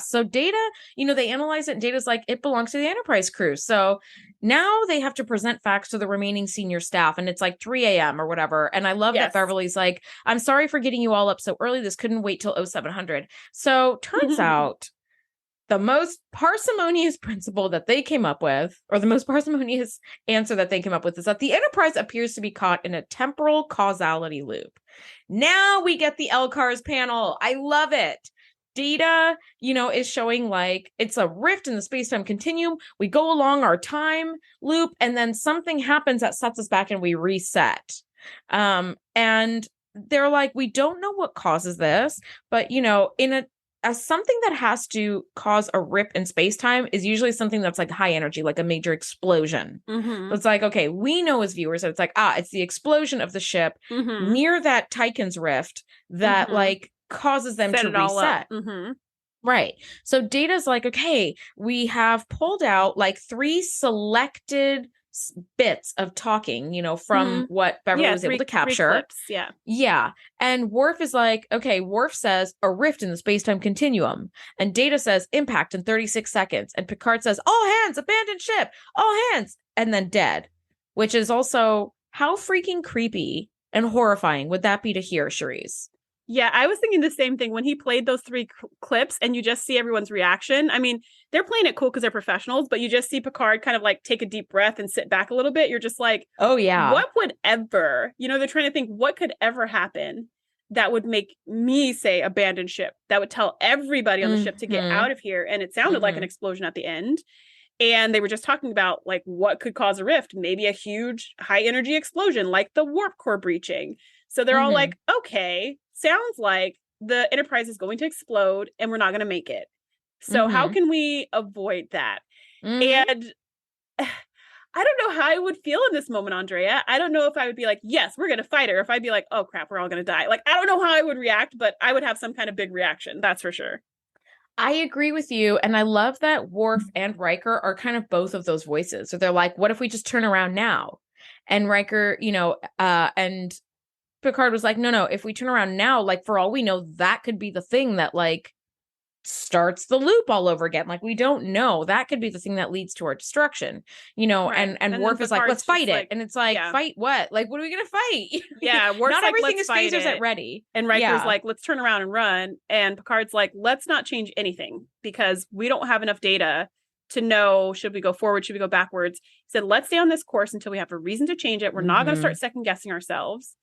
So Data, they analyze it, and Data's like, it belongs to the Enterprise crew. So now they have to present facts to the remaining senior staff, and it's like 3 a.m. or whatever. And I love that Beverly's like, I'm sorry for getting you all up so early. This couldn't wait till 0700. So turns out the most parsimonious principle that they came up with, or the most parsimonious answer that they came up with, is that the Enterprise appears to be caught in a temporal causality loop. Now we get the LCARS panel. I love it. Data, is showing like it's a rift in the space-time continuum. We go along our time loop, and then something happens that sets us back and we reset. And they're like, we don't know what causes this, but as something that has to cause a rip in space-time is usually something that's like high energy, like a major explosion. Mm-hmm. So it's like, okay, we know as viewers that it's like, it's the explosion of the ship near that Tychon's rift that like causes them to reset. Right. So Data's like, okay, we have pulled out like 3 selected bits of talking, from what Beverly was able to capture. Yeah. And Worf is like, okay, Worf says a rift in the space-time continuum. And Data says impact in 36 seconds. And Picard says, all hands, abandon ship, all hands. And then dead, which is also how freaking creepy and horrifying would that be to hear, Shereese? Yeah, I was thinking the same thing when he played those 3 clips and you just see everyone's reaction. I mean, they're playing it cool because they're professionals, but you just see Picard kind of like take a deep breath and sit back a little bit. You're just like, oh, yeah. What would ever, they're trying to think what could ever happen that would make me say abandon ship, that would tell everybody on the ship to get out of here. And it sounded like an explosion at the end. And they were just talking about like what could cause a rift, maybe a huge high energy explosion like the warp core breaching. So they're all like, okay, sounds like the Enterprise is going to explode and we're not going to make it. So how can we avoid that? And I don't know how I would feel in this moment, Andrea. I don't know if I would be like, yes, we're going to fight her. If I'd be like, oh crap, we're all going to die. Like, I don't know how I would react, but I would have some kind of big reaction. That's for sure. I agree with you. And I love that Worf and Riker are kind of both of those voices. So they're like, what if we just turn around now? And Riker, and Picard was like, no, if we turn around now, like for all we know, that could be the thing that like starts the loop all over again. Like we don't know. That could be the thing that leads to our destruction, right. and Worf is like, let's fight it. And it's like, fight what? Like, what are we gonna fight? Yeah, Worf's not like, everything is phasers at ready. And Riker's like, let's turn around and run. And Picard's like, let's not change anything because we don't have enough data to know, should we go forward, should we go backwards? He said, let's stay on this course until we have a reason to change it. We're not going to start second guessing ourselves.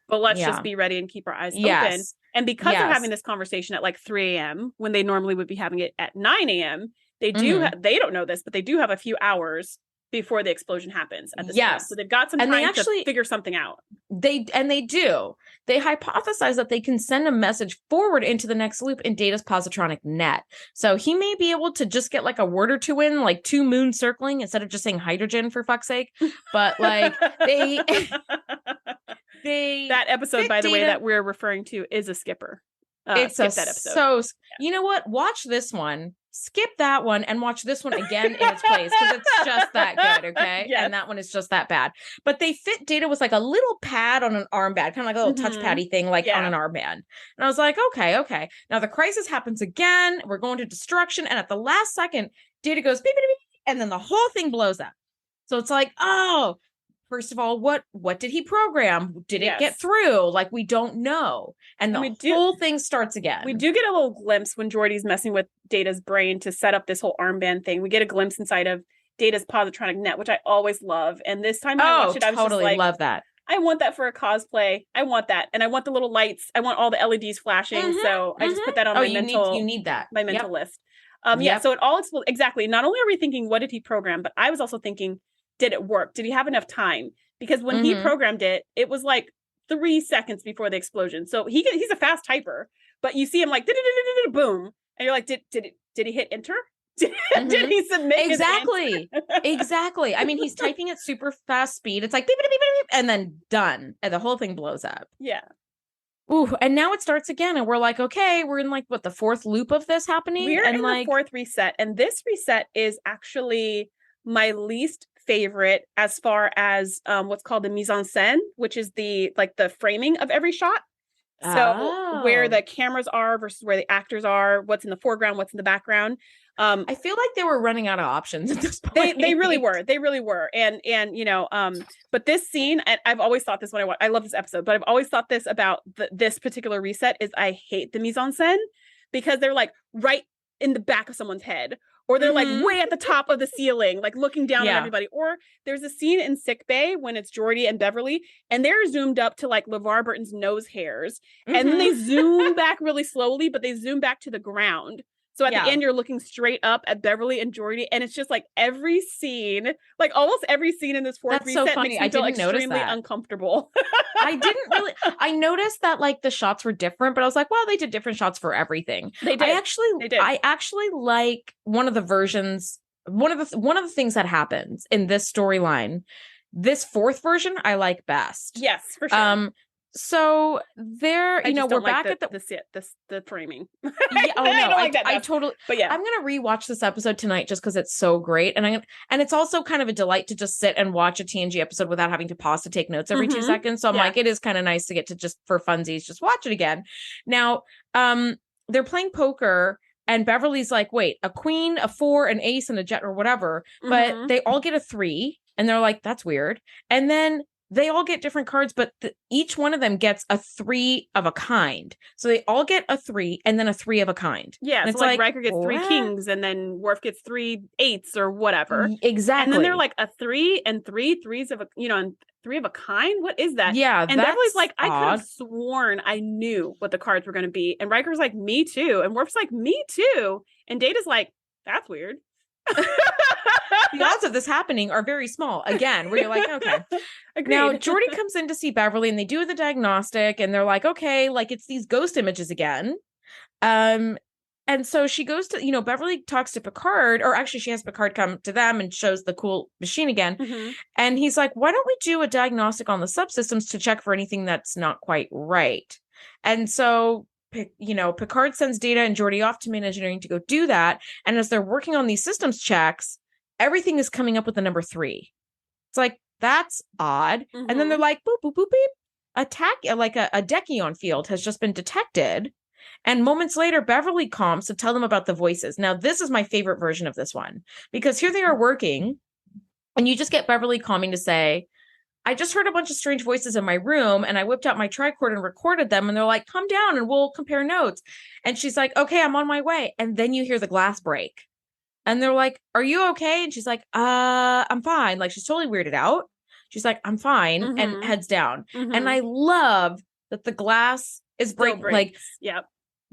But let's just be ready and keep our eyes open. And because they're having this conversation at like 3 a.m. when they normally would be having it at 9 a.m., they do they don't know this, but they do have a few hours before the explosion happens at this time. So they've got some time to figure something out. They do. They hypothesize that they can send a message forward into the next loop in Data's positronic net. So he may be able to just get like a word or two in, like 2 moons circling instead of just saying hydrogen for fuck's sake. But like that episode, by the way, that we're referring to is a skipper. It's that episode. So you know what? Watch this one, skip that one, and watch this one again in its place because it's just that good. Okay, and that one is just that bad. But they fit Data with like a little pad on an armband, kind of like a little touchpaddy thing, like on an armband. And I was like, okay. Now the crisis happens again. We're going to destruction, and at the last second, Data goes beep, beep, beep, and then the whole thing blows up. So it's like, oh. First of all, what did he program? Did it get through? Like, we don't know. And the whole thing starts again. We do get a little glimpse when Geordi's messing with Data's brain to set up this whole armband thing. We get a glimpse inside of Data's positronic net, which I always love. And this time when I watched it, I was totally just like, love that. I want that for a cosplay. I want that. And I want the little lights. I want all the LEDs flashing. So I just put that on my mental. You need that. My mental list. So it all explodes. Exactly. Not only are we thinking, what did he program? But I was also thinking, did it work? Did he have enough time? Because when he programmed it, it was like 3 seconds before the explosion. So he's a fast typer, but you see him like boom, and you're like, did he hit enter? Did he submit? Exactly. I mean, he's typing at super fast speed. It's like beep, beep, beep, beep, and then done, and the whole thing blows up. Yeah. Ooh, and now it starts again, and we're like, okay, we're in like what, the 4th loop of this happening? We're in the 4th reset, and this reset is actually my least favorite as far as what's called the mise en scène, which is the framing of every shot. So where the cameras are versus where the actors are, what's in the foreground, what's in the background. I feel like they were running out of options at this point. They really were. And but this scene, and I've always thought this when I love this episode, but I've always thought this about this particular reset is I hate the mise en scène because they're like right in the back of someone's head, or they're like way at the top of the ceiling, like looking down at everybody. Or there's a scene in sick bay when it's Geordi and Beverly, and they're zoomed up to like LeVar Burton's nose hairs, and then they zoom back really slowly, but they zoom back to the ground. So at the end, you're looking straight up at Beverly and Geordi, and it's just like every scene, like almost every scene in this fourth reset so makes me feel extremely uncomfortable. I noticed that like the shots were different, but I was like, well, they did different shots for everything. They did. I actually like one of the versions, one of the things that happens in this storyline. This fourth version, I like best. Yes, for sure. So there, we're back at the framing. Yeah, oh no, I totally. But yeah, I'm gonna rewatch this episode tonight just because it's so great, and it's also kind of a delight to just sit and watch a TNG episode without having to pause to take notes every 2 seconds. So I'm like, it is kind of nice to get to just for funsies, just watch it again. Now, they're playing poker. And Beverly's like, wait, a queen, a 4, an ace, and a jet or whatever. But they all get a 3. And they're like, that's weird. And then they all get different cards, but each one of them gets a 3 of a kind. So they all get a 3 and then a 3 of a kind. Yeah, and it's like Riker gets 3 kings and then Worf gets 3 8s or whatever. Exactly. And then they're like a 3 and 3 threes of a, and 3 of a kind. What is that? Yeah, and Beverly's like, I could have sworn I knew what the cards were going to be. And Riker's like, me too. And Worf's like, me too. And Data's like, that's weird. The odds of this happening are very small. Again, where you're like, okay. Agreed. Now, Geordi comes in to see Beverly and they do the diagnostic and they're like, okay, like it's these ghost images again. And so she goes to, Beverly talks to Picard, or actually she has Picard come to them and shows the cool machine again. And he's like, why don't we do a diagnostic on the subsystems to check for anything that's not quite right? And so Picard sends Data and Geordi off to main engineering to go do that. And as they're working on these systems checks, everything is coming up with the number 3. It's like, that's odd. And then they're like, boop, boop, boop, beep. Attack, like a Dechion field has just been detected. And moments later, Beverly calls to tell them about the voices. Now, this is my favorite version of this one, because here they are working, and you just get Beverly calming to say, I just heard a bunch of strange voices in my room, and I whipped out my tricorder and recorded them. And they're like, come down and we'll compare notes. And she's like, okay, I'm on my way. And then you hear the glass break. And they're like, are you okay? And she's like, I'm fine. Like, she's totally weirded out. She's like, I'm fine, and heads down. And I love that the glass is breaking. Like,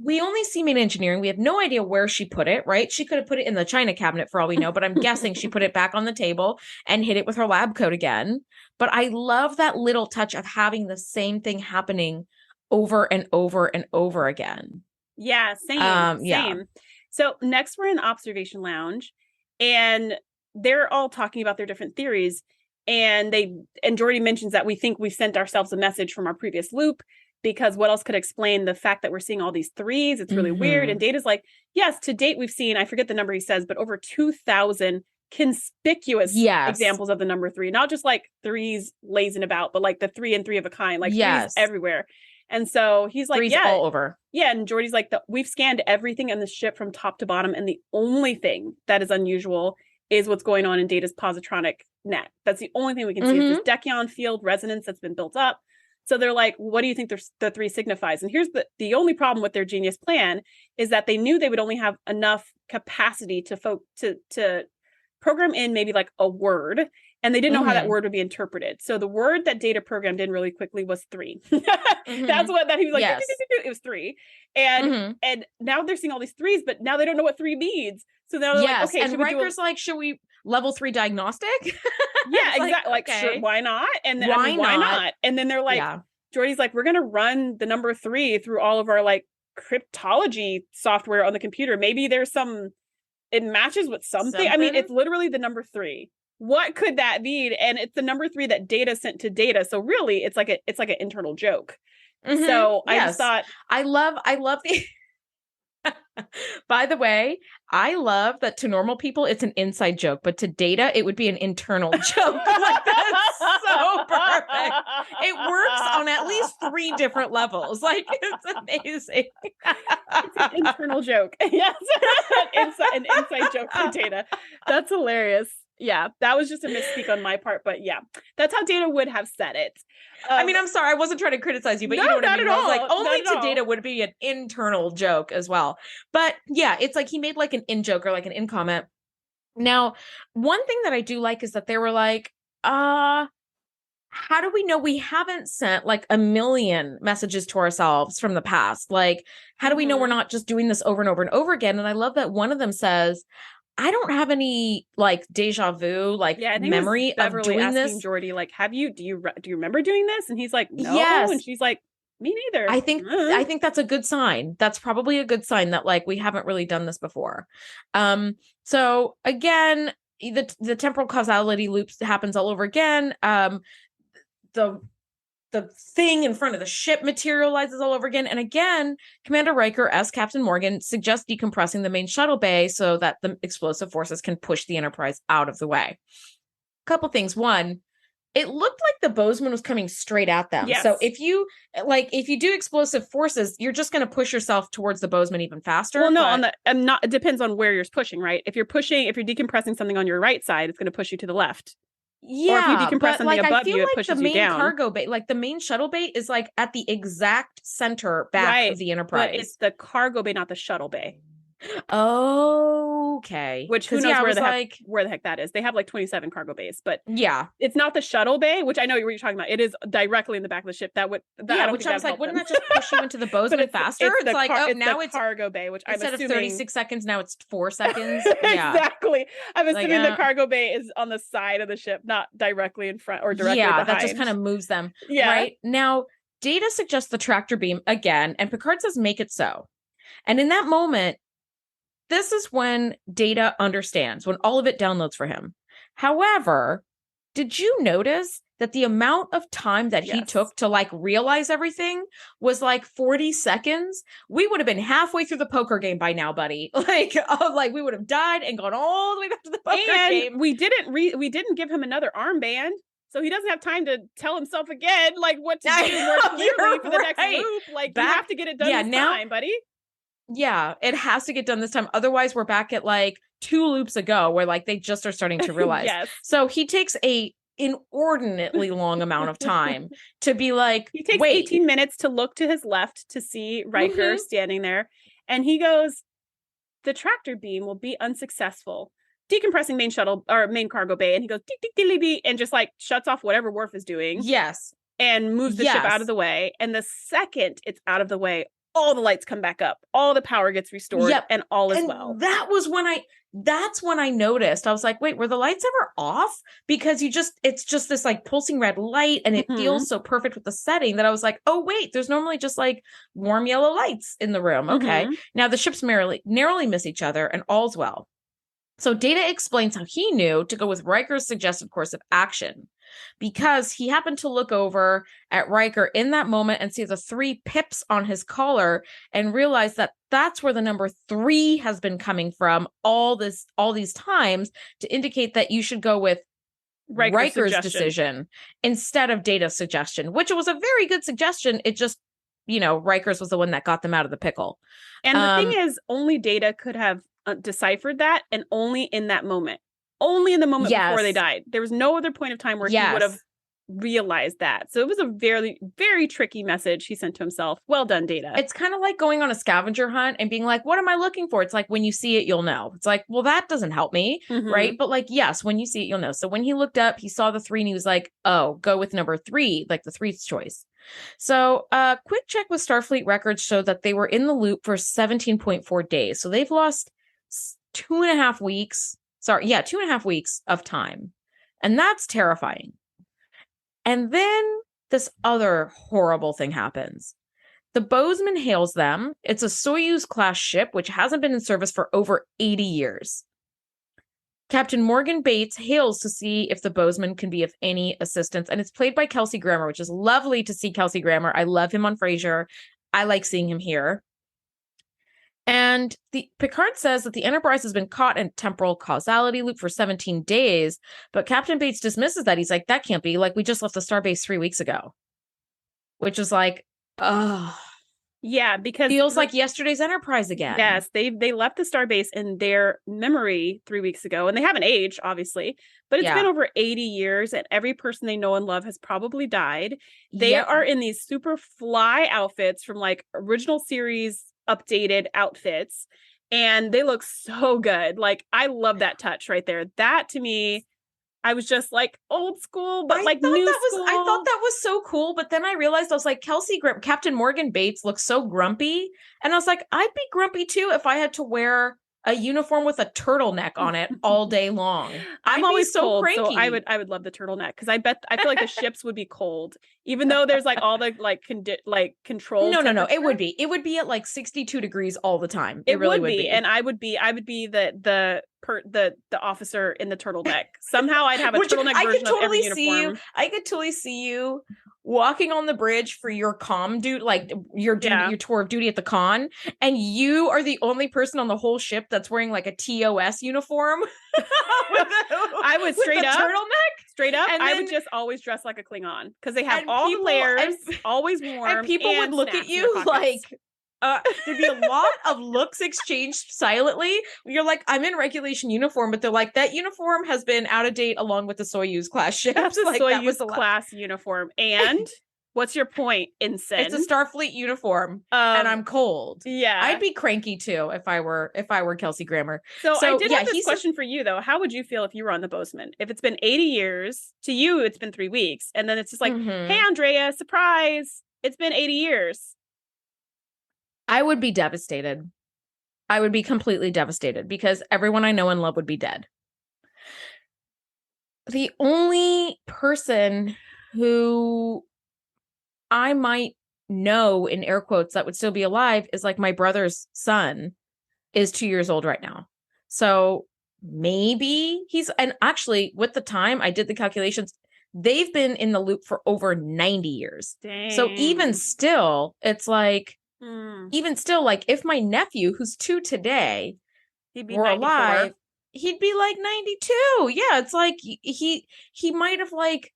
we only see main engineering. We have no idea where she put it, right? She could have put it in the china cabinet for all we know, but I'm guessing she put it back on the table and hit it with her lab coat again. But I love that little touch of having the same thing happening over and over and over again. Yeah, same. So next we're in the observation lounge, and they're all talking about their different theories. And Geordi mentions that we think we've sent ourselves a message from our previous loop, because what else could explain the fact that we're seeing all these 3s? It's really weird. And Data's like, yes, to date we've seen, I forget the number he says, but over 2,000 conspicuous examples of the number 3. Not just like 3s lazing about, but like the 3 and 3 of a kind, like 3s everywhere. And so he's like, 3s all over. Yeah. And Geordi's like, we've scanned everything in the ship from top to bottom, and the only thing that is unusual is what's going on in Data's positronic net. That's the only thing we can see is this Dechion field resonance that's been built up. So they're like, what do you think the 3 signifies? And here's the only problem with their genius plan is that they knew they would only have enough capacity to program in maybe like a word, and they didn't know how that word would be interpreted. So the word that Data programmed in really quickly was 3. That's what that he was like, it was 3. And now they're seeing all these 3s, but now they don't know what 3 means. So they're like, okay, and Riker's like, should we level 3 diagnostic? Yeah, exactly. Like, sure, why not? And then why not? And then they're like, Geordi's like, we're gonna run the number 3 through all of our like cryptology software on the computer. Maybe there's it matches with something. I mean, it's literally the number 3. What could that mean? And it's the number 3 that Data sent to Data. So really, it's like an internal joke. So I just thought, I love the. By the way, I love that to normal people it's an inside joke, but to Data it would be an internal joke. Like, that's so perfect. It works on at least 3 different levels. Like, it's amazing. It's an internal joke. Yes, an inside joke for Data. That's hilarious. Yeah, that was just a misspeak on my part, but yeah, that's how Data would have said it. I mean, I'm sorry, I wasn't trying to criticize you, but No, you know what I not mean? at I was like, all. only Not at to all. Data would be an internal joke as well. But yeah, it's like he made like an in joke or like an in comment. Now, one thing that I do like is that they were like, how do we know we haven't sent like a million messages to ourselves from the past? Like, how do we know we're not just doing this over and over and over again? And I love that one of them says, I don't have any like déjà vu, like Yeah, I think memory of Beverly doing asking this. Jordy, like, do you remember doing this? And he's like, no. Yes. And she's like, me neither. I think that's a good sign. That's probably a good sign that like we haven't really done this before. So again, the temporal causality loops happens all over again. The thing in front of the ship materializes all over again. And again, Commander Riker, as Captain Morgan, suggests decompressing the main shuttle bay so that the explosive forces can push the Enterprise out of the way. Couple things. One, it looked like the Bozeman was coming straight at them. Yes. So if you do explosive forces, you're just going to push yourself towards the Bozeman even faster. Well, no, it depends on where you're pushing, right? If you're decompressing something on your right side, it's going to push you to the left. Yeah, or if you decompress something above you, it pushes the main you down. cargo bay, like the main shuttle bay, is like at the exact center back of the Enterprise. But it's the cargo bay, not the shuttle bay. Okay. Which who knows where the heck that is? They have like 27 cargo bays, but yeah, it's not the shuttle bay, which I know what you're talking about. It is directly in the back of the ship. Which I was like, wouldn't that just push you into the Bozeman faster? It's like, now it's cargo bay, which instead I'm assuming, of 36 seconds, now it's 4 seconds. Yeah. Exactly. I'm assuming the cargo bay is on the side of the ship, not directly in front or directly behind. That just kind of moves them. Yeah. Right now, Data suggests the tractor beam again, and Picard says, "Make it so." And in that moment, this is when Data understands, when all of it downloads for him. However, did you notice that the amount of time that he took to like realize everything was like 40 seconds? We would have been halfway through the poker game by now, buddy. Like we would have died and gone all the way back to the poker game. We didn't give him another armband. So he doesn't have time to tell himself again, like what to do more clearly for the next loop. Like you have to get it done this time, buddy. Yeah, it has to get done this time. Otherwise, we're back at like 2 loops ago where like they just are starting to realize. Yes. So he takes a inordinately long amount of time to be like, he takes 18 minutes to look to his left to see Riker standing there. And he goes, the tractor beam will be unsuccessful. Decompressing main shuttle or main cargo bay. And he goes, and just like shuts off whatever Worf is doing. Yes. And moves the ship out of the way. And the second it's out of the way, all the lights come back up, all the power gets restored, and all is well. That's when I noticed. I was like, wait, were the lights ever off? Because it's just this like pulsing red light, and it feels so perfect with the setting that I was like, oh wait, there's normally just like warm yellow lights in the room. Okay. Now the ships narrowly miss each other, and all's well. So Data explains how he knew to go with Riker's suggested course of action, because he happened to look over at Riker in that moment and see the 3 pips on his collar and realize that that's where the number 3 has been coming from all these times, to indicate that you should go with Riker's decision instead of Data's suggestion, which was a very good suggestion. It just, Riker's was the one that got them out of the pickle. And the thing is, only Data could have deciphered that, and only in that moment. Only in the moment before they died. There was no other point of time where he would have realized that. So it was a very, very tricky message he sent to himself. Well done, Data. It's kind of like going on a scavenger hunt and being like, what am I looking for? It's like, when you see it, you'll know. It's like, well, that doesn't help me, right? But like, yes, when you see it, you'll know. So when he looked up, he saw the 3 and he was like, oh, go with number 3, like the 3's choice. So a quick check with Starfleet records showed that they were in the loop for 17.4 days. So they've lost 2.5 weeks. 2.5 weeks of time. And that's terrifying. And then this other horrible thing happens. The Bozeman hails them. It's a Soyuz class ship, which hasn't been in service for over 80 years. Captain Morgan Bates hails to see if the Bozeman can be of any assistance. And it's played by Kelsey Grammer, which is lovely to see Kelsey Grammer. I love him on Frasier. I like seeing him here. And Picard says that the Enterprise has been caught in temporal causality loop for 17 days, but Captain Bates dismisses that. He's like, that can't be. Like, we just left the starbase 3 weeks ago. Which is like, oh. Yeah, because feels like yesterday's Enterprise again. Yes, they left the starbase in their memory 3 weeks ago, and they haven't aged, obviously, but it's been over 80 years, and every person they know and love has probably died. They are in these super fly outfits from like original series updated outfits, and they look so good. Like, I love that touch right there. That to me, I was just like old school, but like new school. I thought that was so cool, but then I realized I was like, Captain Morgan Bates looks so grumpy, and I was like, I'd be grumpy too if I had to wear a uniform with a turtleneck on it all day long. I'm always so cold, cranky. So I would love the turtleneck because I feel like the ships would be cold, even though there's like all the like control. No, it would be at like 62 degrees all the time. It really would be, and I would be the officer in the turtleneck. Somehow I'd have a turtleneck version of every uniform. I could totally see you walking on the bridge for your comm duty, like your tour of duty at the con, and you are the only person on the whole ship that's wearing like a TOS uniform. I would straight up turtleneck, and I would just always dress like a Klingon because they have all the layers, always warm, and people would look at you like. There'd be a lot of looks exchanged silently. You're like, I'm in regulation uniform, but they're like, that uniform has been out of date along with the Soyuz class ship. That's the Soyuz class uniform. And what's your point, Ensign? It's a Starfleet uniform, and I'm cold. Yeah, I'd be cranky too if I were Kelsey Grammer. So I did have this question for you though. How would you feel if you were on the Bozeman? If it's been 80 years, to you it's been 3 weeks, and then it's just like, hey Andrea, surprise, it's been 80 years. I would be devastated. I would be completely devastated because everyone I know and love would be dead. The only person who I might know, in air quotes, that would still be alive is like my brother's son is 2 years old right now. So maybe and actually with the time I did the calculations, they've been in the loop for over 90 years. Dang. So even still, it's like, even still, like if my nephew, who's 2 today, were alive, he'd be like 92. Yeah, it's like he might have like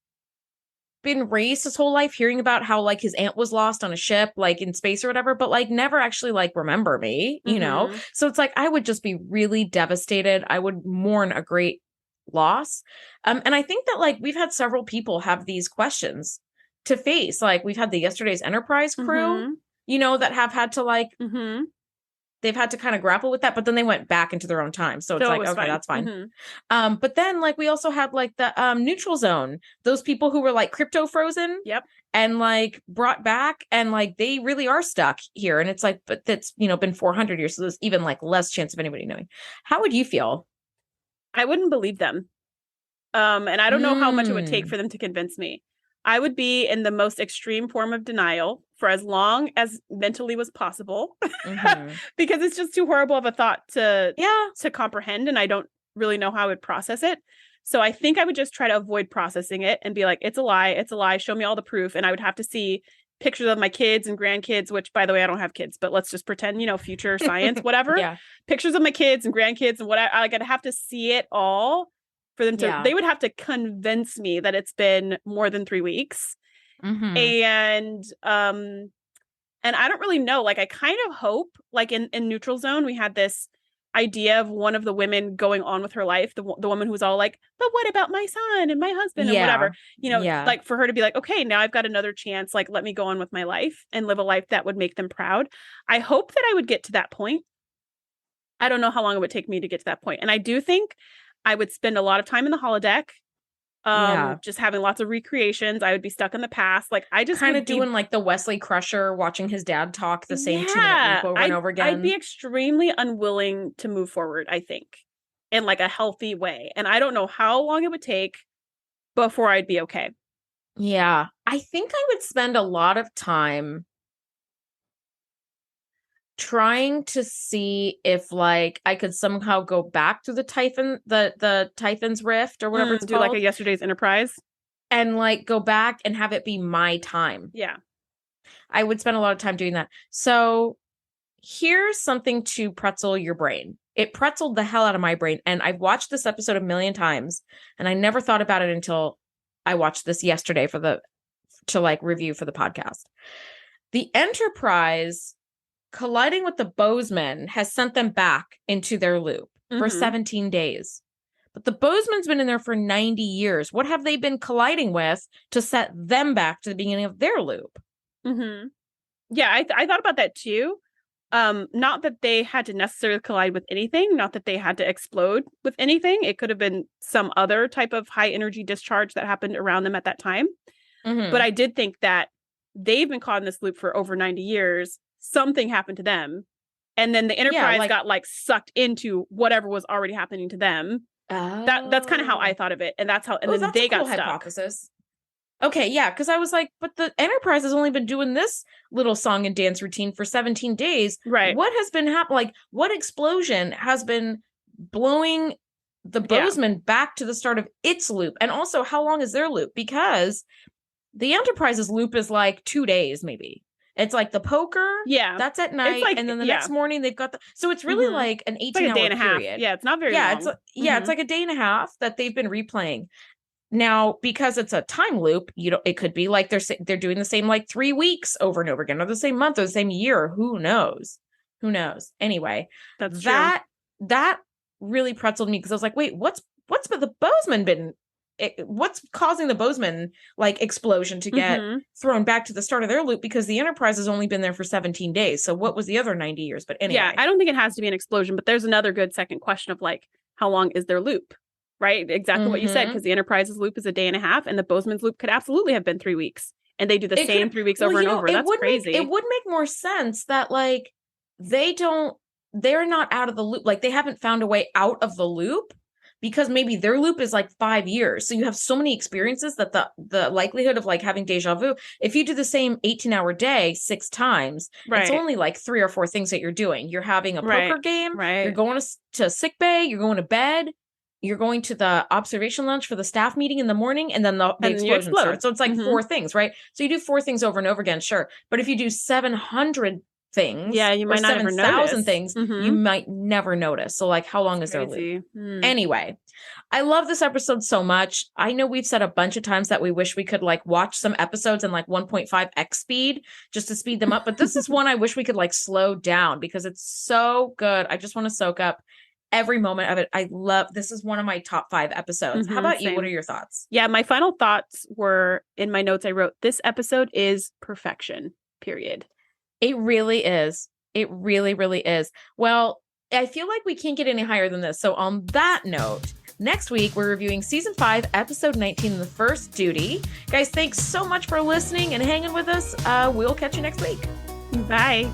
been raised his whole life hearing about how like his aunt was lost on a ship, like in space or whatever, but like never actually like remember me, you know? So it's like I would just be really devastated. I would mourn a great loss. And I think that like we've had several people have these questions to face. Like we've had the Yesterday's Enterprise crew. You know, that have had to like, they've had to kind of grapple with that, but then they went back into their own time. So it's like, okay, fine. That's fine. But then like, we also had like the neutral zone, those people who were like crypto frozen and like brought back and like, they really are stuck here. And it's like, but that's, you know, been 400 years. So there's even like less chance of anybody knowing. How would you feel? I wouldn't believe them. And I don't know how much it would take for them to convince me. I would be in the most extreme form of denial for as long as mentally was possible, because it's just too horrible of a thought to comprehend, and I don't really know how I would process it. So I think I would just try to avoid processing it and be like, it's a lie, show me all the proof. And I would have to see pictures of my kids and grandkids, which, by the way, I don't have kids, but let's just pretend, you know, future science, whatever. Pictures of my kids and grandkids and what I gotta have to see it all for them to, they would have to convince me that it's been more than 3 weeks. And I don't really know, like, I kind of hope, like in Neutral Zone, we had this idea of one of the women going on with her life, the woman who was all like, but what about my son and my husband and whatever, you know, like for her to be like, okay, now I've got another chance, like, let me go on with my life and live a life that would make them proud. I hope that I would get to that point. I don't know how long it would take me to get to that point. And I do think I would spend a lot of time in the holodeck, just having lots of recreations. I would be stuck in the past. Like, I just kind of doing like the Wesley Crusher, watching his dad talk the same 2-minute loop over and over again. I'd be extremely unwilling to move forward, I think, in like a healthy way. And I don't know how long it would take before I'd be okay. Yeah. I think I would spend a lot of time trying to see if like I could somehow go back to the Typhon, the Typhon's Rift or whatever it's called. Do like a Yesterday's Enterprise. And like go back and have it be my time. Yeah. I would spend a lot of time doing that. So here's something to pretzel your brain. It pretzeled the hell out of my brain. And I've watched this episode a million times and I never thought about it until I watched this yesterday to like review for the podcast. The Enterprise colliding with the Bozeman has sent them back into their loop for 17 days. But the Bozeman's been in there for 90 years. What have they been colliding with to set them back to the beginning of their loop? Yeah, I thought about that too. Not that they had to necessarily collide with anything, not that they had to explode with anything. It could have been some other type of high energy discharge that happened around them at that time. But I did think that they've been caught in this loop for over 90 years. Something happened to them. And then the Enterprise got like sucked into whatever was already happening to them. That's kind of how I thought of it. And that's how, and then they got stuck. Hypothesis. Okay, yeah, because I was like, but the Enterprise has only been doing this little song and dance routine for 17 days. Right. What has been happening? Like, what explosion has been blowing the Bozeman back to the start of its loop? And also, how long is their loop? Because the Enterprise's loop is like 2 days, maybe. It's like the poker. Yeah. That's at night. Like, and then the next morning they've got so it's really like an 18-hour day and a half. period. Yeah, it's not very long. It's like a day and a half that they've been replaying. Now, because it's a time loop, it could be like they're doing the same like 3 weeks over and over again, or the same month, or the same year. Who knows? Anyway, that really pretzeled me because I was like, wait, what's the Bozeman been? What's causing the Bozeman like explosion to get thrown back to the start of their loop? Because the Enterprise has only been there for 17 days. So what was the other 90 years? But anyway, yeah, I don't think it has to be an explosion. But there's another good second question of like, how long is their loop? Right. Exactly what you said, because the Enterprise's loop is a day and a half and the Bozeman's loop could absolutely have been 3 weeks. And they do the same 3 weeks over and over. That's crazy. It would make more sense that like they're not out of the loop. Like they haven't found a way out of the loop because maybe their loop is like 5 years. So you have so many experiences that the likelihood of like having deja vu, if you do the same 18-hour day 6 times, it's only like 3 or 4 things that you're doing. You're having a poker game. You're going to sick bay. You're going to bed. You're going to the observation lounge for the staff meeting in the morning, and then the explosion starts. So it's like 4 things, right? So you do 4 things over and over again, sure. But if you do 700 things, you might not 7,000 things, you might never notice. So like, how long is their loop? Anyway, I love this episode so much. I know we've said a bunch of times that we wish we could like watch some episodes in like 1.5x speed just to speed them up. But this is one I wish we could like slow down because it's so good. I just want to soak up every moment of it. I love this. Is one of my top 5 episodes. How about you? What are your thoughts? Yeah, my final thoughts were in my notes. I wrote, this episode is perfection, period. It really is. It really, really is. Well, I feel like we can't get any higher than this. So on that note, next week we're reviewing season 5, episode 19, The First Duty. Guys, thanks so much for listening and hanging with us. We'll catch you next week. Bye.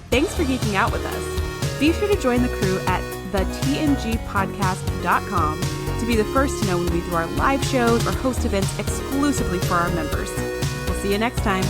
Thanks for geeking out with us. Be sure to join the crew at thetngpodcast.com to be the first to know when we do our live shows or host events exclusively for our members. We'll see you next time.